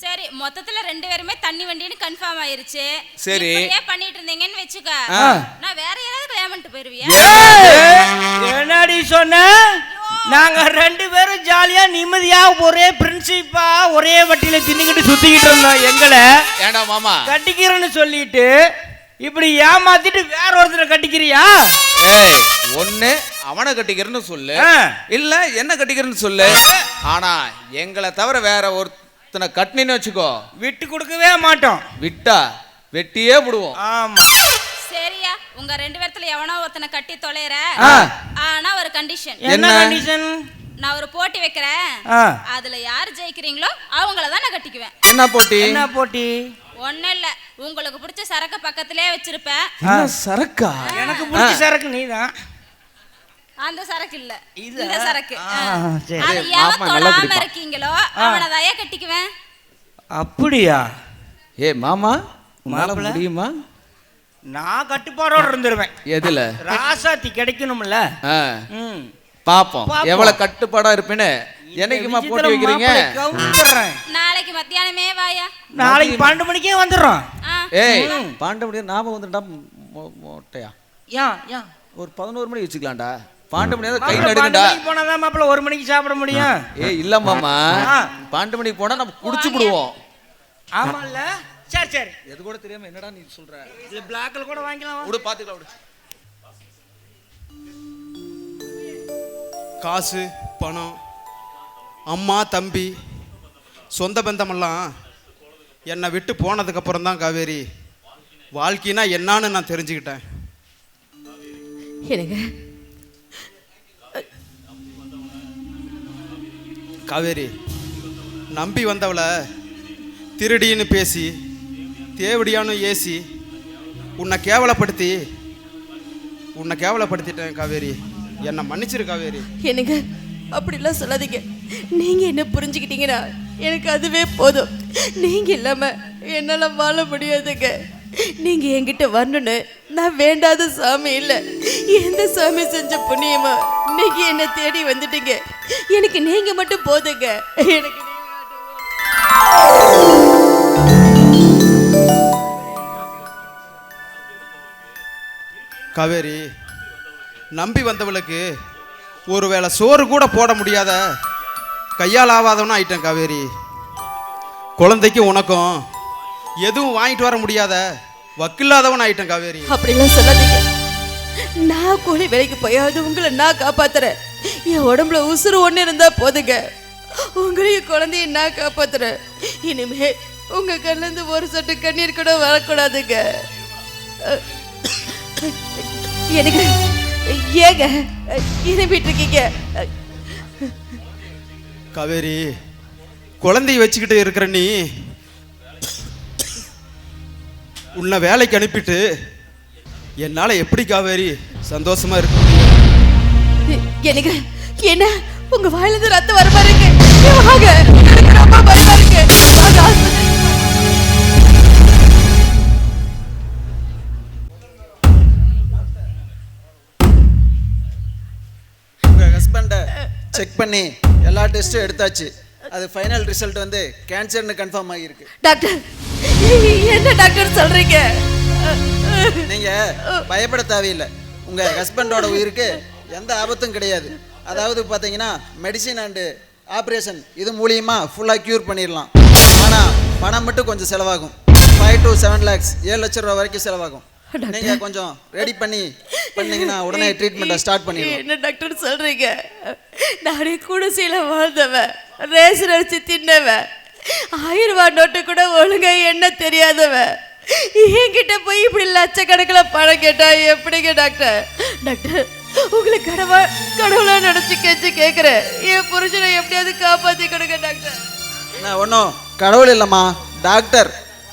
சரி, மொத்தத்துல ரெண்டு பேருமே தண்ணி வண்டின்னு கன்ஃபார்ம் ஆயிருச்சு. சரி. இப்படியே பண்ணிட்டு இருந்தீங்கன்னு வெச்சுக்க, நான் வேற யாராவது கல்யாணம் பண்ணிட்டு போயிருவியா? என்னடி சொன்ன? நாங்க ரெண்டு பேரும் ஜாலியா நிம்மதியா ஒரே பிரின்சிப்பா ஒரே வட்டியில தின்னுக்கிட்டு சுத்திக்கிட்டு இருந்தோம். எங்களை ஏண்டா மாமா கட்டிக்கிறேன்னு சொல்லிட்டு இப்படி ஏமாத்திட்டு வேற ஒருத்தரை கட்டிக்கிறியா? ஏய், ஒண்ணு அவனை கட்டிக்கிறன்னு சொல்லு, இல்ல என்ன கட்டிக்கிறன்னு சொல்லு. ஆனா எங்களை தவிர வேற ஒருத்தனை கட்டினு வச்சுக்கோ, விட்டு கொடுக்கவே மாட்டோம். விட்டா வெட்டியே விடுவோம். ஆமா. சரியா, உங்க ரெண்டு பேர்த்துல எவனோ ஒருத்தனை கட்டி தொலைற. ஆனா ஒரு கண்டிஷன். என்ன கண்டிஷன்? நான் ஒரு போட்டி வைக்கிறேன். அதுல யார் ஜெயிக்கிறீங்களோ அவங்கள தான் நான் கட்டிக்குவேன். என்ன போட்டி? என்ன போட்டி? ஒண்ணும் இல்ல, உங்களுக்கு பிடிச்ச சரக்கு பக்கத்திலே வச்சிருப்பேன். சரக்கா? எனக்கு பிடிச்ச சரக்கு நீதான். அந்த சரக்கு இல்ல, இந்த சரக்கு. சரி. அது எவன் தொடாம இருக்கீங்களோ அவனதாயே கட்டிக்குவேன். அப்படியா? ஏ மாமா, உன்னால முடியுமா? நான் கட்டுப்பாடோட இருந்துருவேன். எதுல? ராசாத்தி கிடைக்கணும்ல. பாப்போம் எவ்வளவு கட்டுப்பாடா இருப்பேன்னு. என்னைக்குமா போட்டி வைக்கிறீங்க? நாளைக்கு மத்தியானமே வாயா. நாளைக்கு 12 மணிக்கே வந்துடுறோம். ஏய், 12 மணி நாம வந்துட்டா மொட்டையா? யா ஒரு 11 மணி வச்சுக்கலாம்டா. 12 மணி கை நடுங்கடா. போனாதான் மாப்பிள்ள 1 மணிக்கு சாப்பிட முடியும். ஏய் இல்ல மாமா, 12 மணிக்கு போனா நம்ம குடிச்சு விடுவோம். ஆமா இல்ல? சரி சரி. எது கூட தெரியாம என்னடா நீ சொல்ற? இது பிளாக்ல கூட வாங்கிக்கலாம். விடு, பாத்துக்கலாம் விடு. காசு, பணம், அம்மா, தம்பி, சொந்த பந்தமெல்லாம் என்னை விட்டு போனதுக்கப்புறம் தான் காவேரி வாழ்க்கைனா என்னான்னு நான் தெரிஞ்சுக்கிட்டேன். எனக்கு காவேரி, நம்பி வந்தவளை திருடின்னு பேசி தேவடியான்னு ஏசி உன்னை கேவலப்படுத்திட்டேன் காவேரி. என்னை மன்னிச்சிரு காவேரி. எனக்கு அப்படிலாம் சொல்லாதீங்க. நீங்க என்ன புரிஞ்சுக்கிட்டீங்கன்னா எனக்கு அதுவே போதும். நீங்க இல்லாம என்னால வாழ முடியாதுங்க. நீங்க என்கிட்ட வரணும்னு நான் வேண்டாத சாமி இல்லை. எந்த சாமி செஞ்ச புண்ணியமா நீங்க என்ன தேடி வந்துட்டீங்க. எனக்கு நீங்க மட்டும் போதுங்க. எனக்கு காவேரி, நம்பி வந்தவளுக்கு ஒருவேளை சோறு கூட போட முடியாத கையால் ஆவாதவனா ஆயிட்டேன் காவேரி. குழந்தைக்கு உனக்கும் எதுவும் வாங்கிட்டு வர முடியாத வக்கில்லாதவன் ஆயிட்டேன் காவேரி. அப்படிலாம் சொல்லாதீங்க. நான் கூலி வேலைக்கு போயாவது உங்களை நான் காப்பாத்துறேன். என் உடம்புல உசுறு ஒன்று இருந்தா போதுங்க. உங்களையும் குழந்தைய நான் காப்பாத்துறேன். இனிமே உங்க கண்ணிலிருந்து ஒரு சொட்டு கண்ணீர் கூட வரக்கூடாதுங்க. எனக்கு ஏங்க இருப்பிட்டு இருக்கீங்க? காவேரி, குழந்தைய வச்சுக்கிட்டு இருக்கிற நீ உன்னை வேலைக்கு அனுப்பிட்டு என்னால் எப்படி காவேரி சந்தோஷமா இருக்க முடியும்? எனக்கு என்ன உங்க வாயிலிருந்து ரத்தம் வர மாதிரி இருக்கு. வாங்க, எனக்கு ரொம்ப பயமா இருக்கு. வாங்க, ஆஸ்பத்திரிக்கு. உங்கள் ஹஸ்பண்டை செக் பண்ணி எல்லா டெஸ்ட்டும் எடுத்தாச்சு. அது ஃபைனல் ரிசல்ட் வந்து கேன்சர்னு கன்ஃபார்ம் ஆகியிருக்கு. டாக்டர், என்ன டாக்டர் சொல்றீங்க? நீங்கள் பயப்பட தேவையில்லை. உங்கள் ஹஸ்பண்டோட உயிருக்கு எந்த ஆபத்தும் கிடையாது. அதாவது பார்த்தீங்கன்னா மெடிசின் அண்டு ஆப்ரேஷன் இது மூலியமாக ஃபுல்லாக க்யூர் பண்ணிடலாம். ஆனால் பணம் மட்டும் கொஞ்சம் செலவாகும். 5 to 7 lakhs 7 லட்சம் ரூபா வரைக்கும் செலவாகும். நீங்கள் கொஞ்சம் ரெடி பண்ணீங்கன்னா உடனே ட்ரீட்மெண்ட்டை ஸ்டார்ட் பண்ணிடலாம். என்ன டாக்டர் சொல்கிறீங்க? நானே குடிசையில் வாழ்ந்தவன், ரேஷன் அரிசி தின்னவன், 1000 ரூபா நோட்டு கூட ஒழுங்காக என்ன தெரியாதவன், என்கிட்ட போய் இப்படி லட்சக்கணக்கில் பணம் கேட்டா எப்படிங்க டாக்டர்? டாக்டர் உங்களுக்கு கடவுளா நினச்சி கேட்குறேன், என் புருஷனை எப்படியாவது காப்பாற்றி கொடுங்க டாக்டர். நான் ஒன்றும் கடவுள் இல்லைம்மா, டாக்டர்.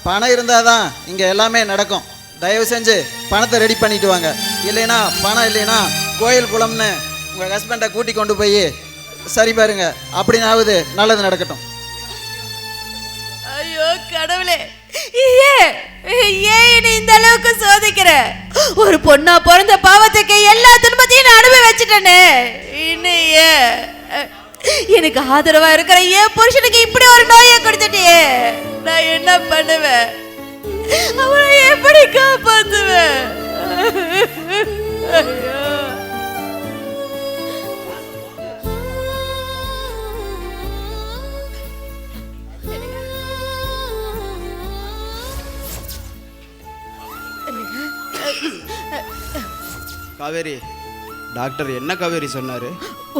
பணம் இருந்தால் தான் இங்கே எல்லாமே நடக்கும். தயவு செஞ்சு பணத்தை ரெடி பண்ணிட்டு வாங்க. இல்லைன்னா பணம் இல்லைன்னா கோயில் குளம்னு உங்கள் ஹஸ்பண்டை கூட்டி கொண்டு போய் சரி பாருங்க. அப்படின்னாவது நல்லது நடக்கட்டும். ஐயோ கடவுளே, ஏன் இந்த அளவுக்கு சோதிக்கிற? ஒரு பொண்ணா பிறந்த பாவத்துக்கு எல்லா துன்பத்தையும் நான் அனுபவிச்சுட்டேனே. இன்னும் எனக்கு ஆதரவா இருக்கிற என் புருஷனுக்கு இப்படி ஒரு நோயை கொடுத்துட்டியே, நான் என்ன பண்ணுவேன்? அவனை எப்படி காப்பாத்துவேன்? ஐயோ காவேரி, டாக்டர் என்ன காவேரி சொன்னாரு?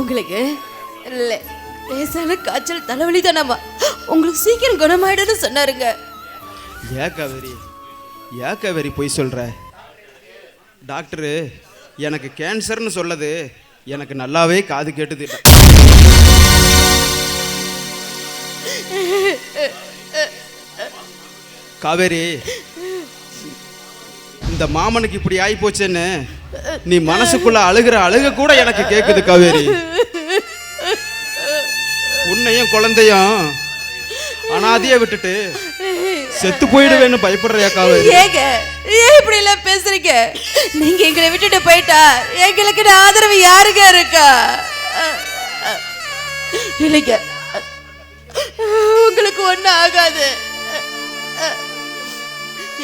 உங்களுக்கு லேசான காய்ச்சல் தலைவலி தானம்மா, உங்களுக்கு சீக்கிரம் குணமாயிடுன்னு சொன்னாருங்க. ஏன் காவேரி போய் சொல்ற? டாக்டரு எனக்கு கேன்சர்னு சொல்லது எனக்கு நல்லாவே காது கேட்டுது. காவேரி, இந்த மாமனுக்கு இப்படி ஆகி போச்சேன்னு நீ மனசுக்குள்ள அழுக கூட எனக்கு கேக்குது காவேரி. உன்னையும் குழந்தையும் அனாதைய விட்டுட்டு செத்து போயிடுவேன்னு பயப்படுறியா காவேரி? ஏங்க ஏன் இப்படி எல்லாம் பேசுறீங்க? நீங்க எங்களை விட்டுட்டு போயிட்டா எங்களுக்கு ஆதரவு யாருங்க இருக்கா? இல்லைங்க, உங்களுக்கு ஒண்ணும் ஆகாது.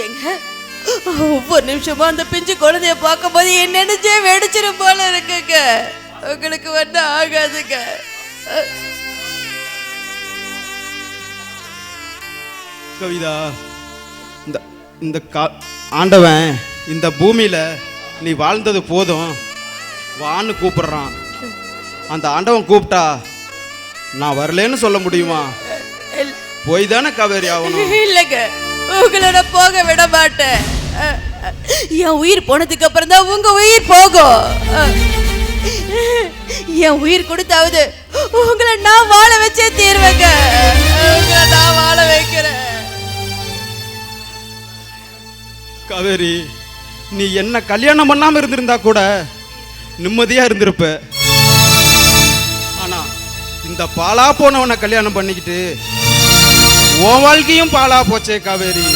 எங்க ஒவ்வொரு நிமிஷமும் அந்த பிஞ்சு குழந்தைய பார்க்கும் போது என் நினைச்சே வெடிச்சிரும் போல இருக்குங்க. உங்களுக்கு ஒன்றும் ஆகாதுங்க. கவிதா, இந்த ஆண்டவன் இந்த பூமியில நீ வாழ்ந்தது போதும் வான்னு கூப்பிடுறான். அந்த ஆண்டவன் கூப்பிட்டா நான் வரலன்னு சொல்ல முடியுமா? போய் தானே காவேரி ஆகணும். இல்லைங்க, உங்களோட போக விட மாட்டேன். என் உயிர் போனதுக்கு அப்புறம் தான் உங்க உயிர் போகும். என் உயிர் கொடுத்தாவது உங்களை நான் வாழ வச்சே தீர்வேங்க. உங்களை நான் வாழ வைக்கிறேன். காவேரி, நீ என்ன கல்யாணம் பண்ணாம இருந்திருந்தா கூட நிம்மதியா இருந்திருப்ப. ஆனா இந்த பாலா போனவனை கல்யாணம் பண்ணிக்கிட்டு உன் வாழ்க்கையும் பாலா போச்சே காவேரி.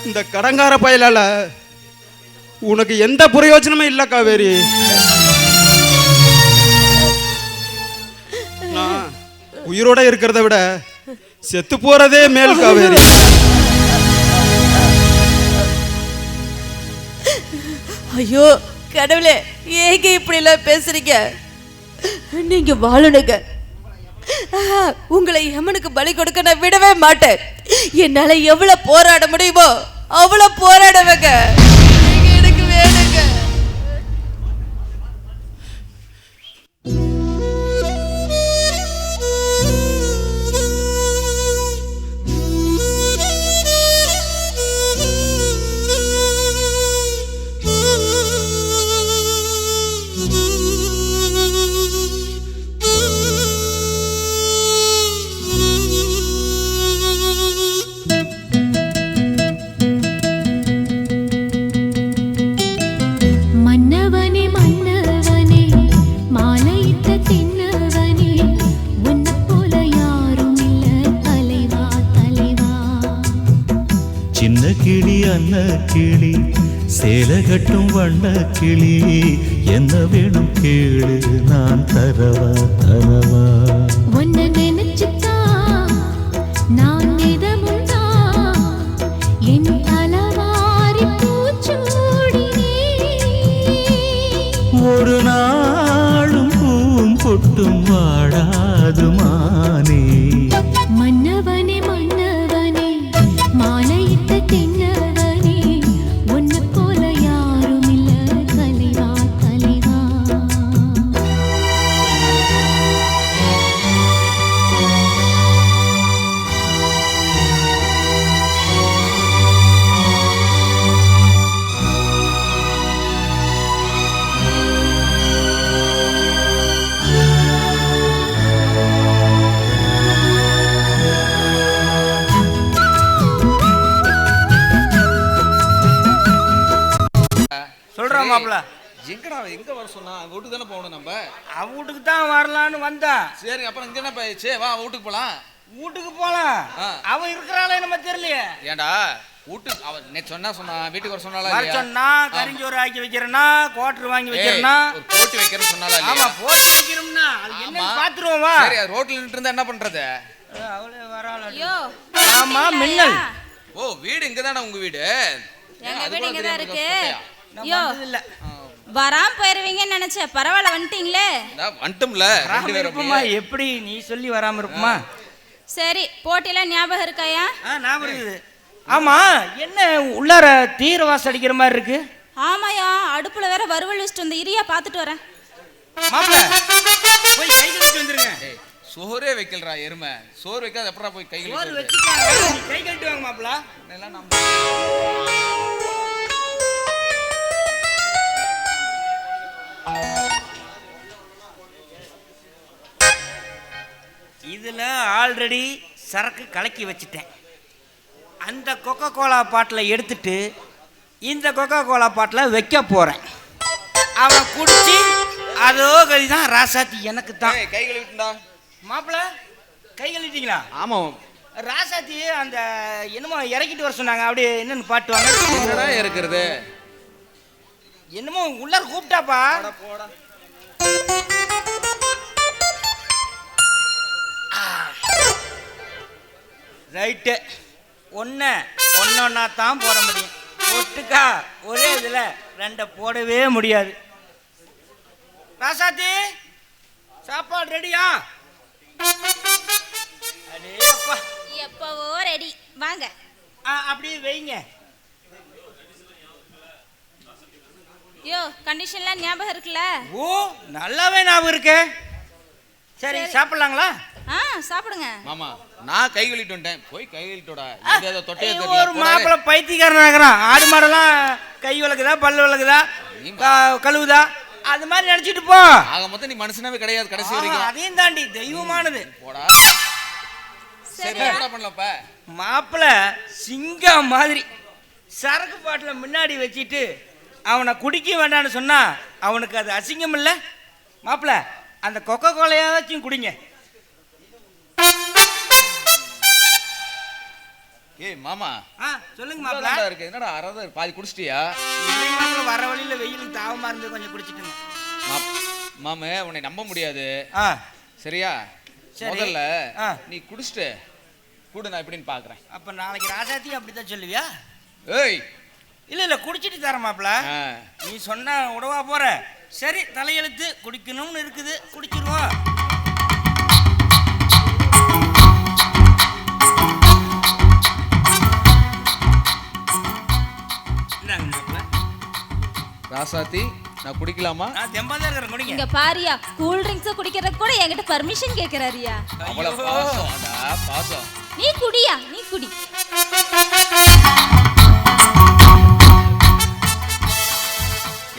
இந்த கடங்கார பயலால உனக்கு எந்த பிரயோஜனமும் இல்லை காவேரி. நான் உயிரோட இருக்கிறத விட செத்து போறதே மேல் காவேரி. ஐயோ கடவுளே, ஏங்க இப்படி எல்லாம் பேசுறீங்க? நீங்க வாழணுங்க. உங்களை யமனுக்கு பலி கொடுக்க நான் விடவே மாட்டேன். என்னால எவ்வளவு போராட முடியுமோ அவ்வளவு போராடுவேங்க. எனக்கு வேணுங்க. கிளி சேல கட்டும் வண்ண கிளி என்ன வேணும் கேளு நான் தரவா தரவா. உன்னை நினைச்சுதான் நான் நிதமும்தான் என் தலவாரி பூச்சூடினே. ஒரு நாளும் பூவும் பொட்டும் வாடாது மானே. மன்னவனே மன்னவனே மாலையிட்ட தென்னவனே உன்னை போல யாரும் இல்ல தலைவா தலைவா. சொல்றான் மாப்பிள்ள. எங்கடா எங்க வர சொன்னா? வீட்டுக்கு தானே போகணும் நம்ம. அவன் வீட்டுக்கு தான் வரலான்னு வந்தான். சரி அப்புறம் இங்க என்ன போயிடுச்சு? வா வீட்டுக்கு போலாம். வீட்டுக்கு போலாம். அவன் இருக்கிறாளே நம்ம தெரியலையே. ஏண்டா வீட்டுக்கு அவன் நே சொன்னா வீட்டுக்கு வர சொன்னாலா வர சொன்னா கரிஞ்சோறு ஆக்கி வைக்கிறேன்னா குவார்டர் வாங்கி வைக்கிறேன்னா ஒரு போட்டி வைக்கிறேன்னு சொன்னாலா இல்லையா? ஆமா போட்டி வைக்கிறோம்னா அது என்ன பாத்துருவோம் வா. சரி ரோட்ல நின்னு இருந்தா என்ன பண்றது? அவளே வராள. ஐயோ ஆமா மின்னல். ஓ வீடு இங்க தானே உங்க வீடு? எங்க வீடு இங்க தான் இருக்கு. நான் ஐயோ வந்தது இல்ல. வராம போயிருவீங்கன்னு நினைச்சேன். பரவாயில்ல வந்துட்டீங்களே. நான் வந்துட்டோம்ல. ரெண்டு பேரும் இருக்குமா? எப்படி நீ சொல்லி வராம இருக்குமா? சரி போட்டில ஞாபகம் இருக்காயா? ஞாபகம் இருக்குது. ஆமா என்ன உள்ளார தீர வாசம் அடிக்கிற மாதிரி இருக்கு? ஆமாயா அடுப்புல வேற வறுவல் வச்சுட்டு வந்து இரியா பாத்துட்டு வரேன். மாப்ள போய் கை கழுவிட்டு வந்துருங்க. சோறே வைக்கலடா எருமை. சோறு வைக்காத எப்பறா போய் கை கழுவிட்டு சோறு வெச்சிட்டாங்க. நீ கை கழுவிட்டு வாங்க மாப்ள. எல்லாம் நம்ம இதுல ஆல்ரெடி சரக்கு கலக்கி வச்சுட்டேன். அந்த கொக்கோ கோலா பாட்டில் எடுத்துட்டு இந்த கொக்கோ கோலா பாட்டில் வைக்க போறேன். அவன் குடிச்சு அதோ கதி தான் ராசாத்தி எனக்கு தான். கை கழுவிட்டுடா மாப்பிள்ள. கை கழுவிட்டீங்களா? ஆமா. ராசாத்தி அந்த என்னமோ இறக்கிட்டு வர சொன்னாங்க. அப்படியே என்னன்னு பாட்டுவாங்க. என்னடா இருக்குது? என்னமோ உள்ளார கூப்பிட்டாப்பா. போடா. ரைட்டு. ஒன்னா தான் போட முடியும். ஒட்டுக்கா ஒரே இதுல ரெண்டை போடவே முடியாது. ராசாத்தி சாப்பாடு ரெடியா? அடே அப்பா எப்பவோ ரெடி வாங்க. அப்படியே வைங்க. யோ கண்டிஷன்லாம் ஞாபகம் இருக்குல்ல? ஓ நல்லாவே ஞாபகம் இருக்கு. சரி சாப்பிடலாங்களா? சாப்பிடுங்க. மாமா நான் கை கழுவிட்டு வந்துட்டேன். போய் கை கழுவிட்டோடா. ஏதோ தொட்டையே ஒரு தெரியல. மாப்பிள பைத்தியக்காரனா இருக்கிறான். ஆடு மாடெல்லாம் கை விளக்குதா பல்லு விளக்குதா கழுவுதா அது மாதிரி நினைச்சிட்டு போ. ஆக மொத்தம் நீ மனுஷனாவே கிடையாது கடைசி வரைக்கும். அதையும் தாண்டி தெய்வமானது. போடா. சரி என்ன பண்ணலப்பா? மாப்பிள சிங்கம் மாதிரி சரக்கு பாட்டில் முன்னாடி வச்சுட்டு அவனை குடிக்க வேண்டாம்னு சொன்னா அவனுக்கு அது அசிங்கம் இல்லை. மாப்பிள அந்த கொக்கோ கோலையாச்சும் குடிங்க. ஏய் மாமா சொல்லுங்க மாப்பிள. இருக்கு என்னடா அரத பாதி குடிச்சிட்டியா? வர வழியில வெயிலுக்கு தாவமா இருந்து கொஞ்சம் குடிச்சிட்டுங்க. மாமே உன்னை நம்ப முடியாது. சரியா? முதல்ல நீ குடிச்சிட்டு கூட நான் எப்படின்னு பாக்குறேன். அப்ப நாளைக்கு ராசாத்தி அப்படித்தான் சொல்லுவியா? ஏய் இல்ல குடிச்சிட்டு தர மாப்பிள. நீ சொன்ன உடவா போற. சரி தலையெழுத்து குடிக்கணும்னு இருக்குது குடிச்சிருவோம். ராசாத்தி நான் குடிக்கலாமா? நான் தெம்பாதான் இருக்கறேன் குடிங்க. இங்க பாரியா கூல் ட்ரிங்க்ஸ் குடிக்கிறதுக்கு கூட என்கிட்ட பர்மிஷன் கேக்குறாரியா. அவ்வளவு பாசம்டா பாசம். நீ குடியா நீ குடி.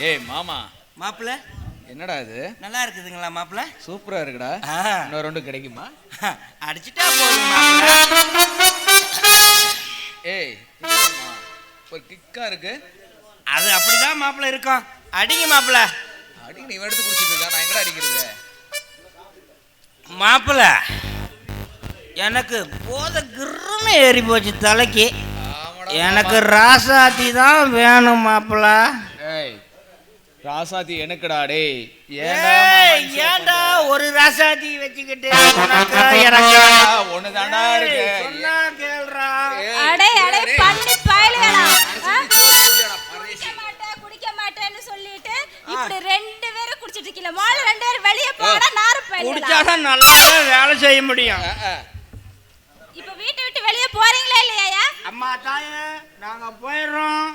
ஏய் மாமா. மாப்பிள என்னடா இது? நல்லா இருக்குதுங்களா மாப்பிள? சூப்பரா இருக்குடா. இன்னொரு ரெண்டு கிடைக்குமா? அடிச்சிட்டா போதும் மாப்பிள. ஏய் ஒரு கிக்கா இருக்கு. அது அப்படிதான் மாப்பிள இருக்கும். அடிங்க மாப்பிள. அடிங்க நீ எடுத்து குடிச்சிட்டு இருக்க. நான் எங்கடா அடிக்கிறது? மாப்பிள எனக்கு போத கிருன்னு ஏறி போச்சு தலைக்கு. எனக்கு ராசாத்தி தான் வேணும் மாப்பிள. ஏய் ராசாத்தி எனக்குடா டேய். ஏன்டா ஒரு ராசாத்தி வச்சுக்கிட்டு ஒண்ணுதான்டா இருக்கு. சொன்னா கேளுடா. அடே அடே பண்ணி பயலுகளா. குடிக்க மாட்டேன்னு சொல்லிட்டு இப்படி ரெண்டு பேரும் குடிச்சிட்டு குடிச்சாதான் நல்லா வேலை செய்ய முடியும். இப்ப வீட்டை விட்டு வெளியே போறீங்களா இல்லையா? அம்மா தாயே நாங்க போயிடுறோம்.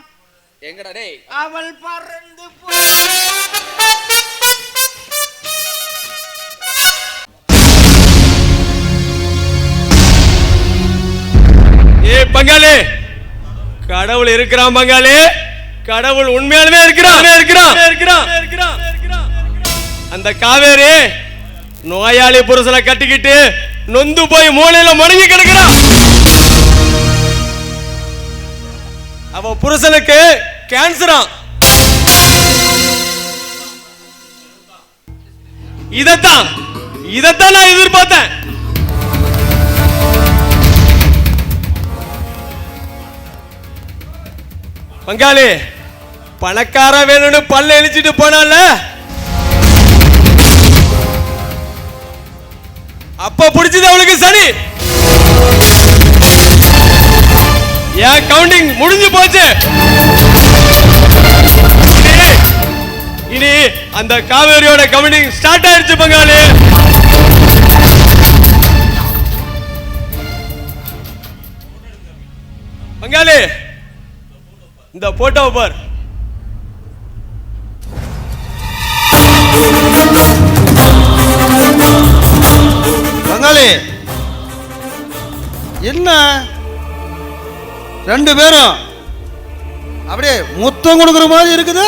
எங்கடா டேய்? அவள் பறந்து பங்காளி, கடவுள் இருக்கிறான் பங்காளி, கடவுள் உண்மையாலுமே இருக்கிறான். அந்த காவேரி நோயாளி புருஷனை கட்டிக்கிட்டு நொந்து போய் மூலையில முடங்கி கிடக்கிறான். அவ புருஷனுக்கு கேன்சரா. இதத்தான் நான் எதிர்பார்த்தேன். பங்காளி, பணக்கார வேணும்னு பல்ல எழிச்சிட்டு போனால, அப்ப பிடிச்சது அவளுக்கு சனி. ஏன் கவுண்டிங் முடிஞ்சு போச்சு. இனி அந்த காவேரியோட கவுண்டிங் ஸ்டார்ட் ஆயிடுச்சு பங்காளி. பங்காளி, இந்த போட்டோவை பார். பங்காளி, என்ன ரெண்டு பேரும் அப்படியே முத்தம் கொடுக்குற மாதிரி இருக்குது.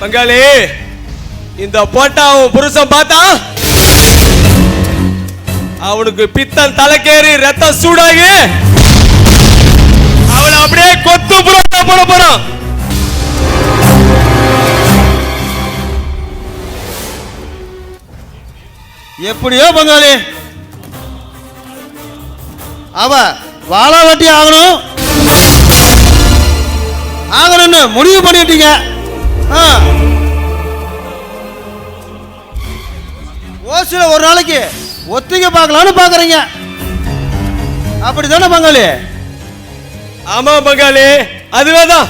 பங்காளி, இந்த போட்டோ அவன் புருஷன் பார்த்தா அவனுக்கு பித்தம் தலைக்கேறி ரத்தம் சூடாகி அவளை அப்படியே கொத்து புரோட்டா போட போறான். எப்படியோ பங்காளி, அவ வாழ வெட்டி ஆகணும்னு முடிவு பண்ணிட்டீங்க. ஓசில ஒரு நாளைக்கு ஒத்திகை பார்க்கலான்னு பாக்குறீங்க, அப்படித்தானே பங்காளி? ஆமா பங்காளி, அதுவேதான்.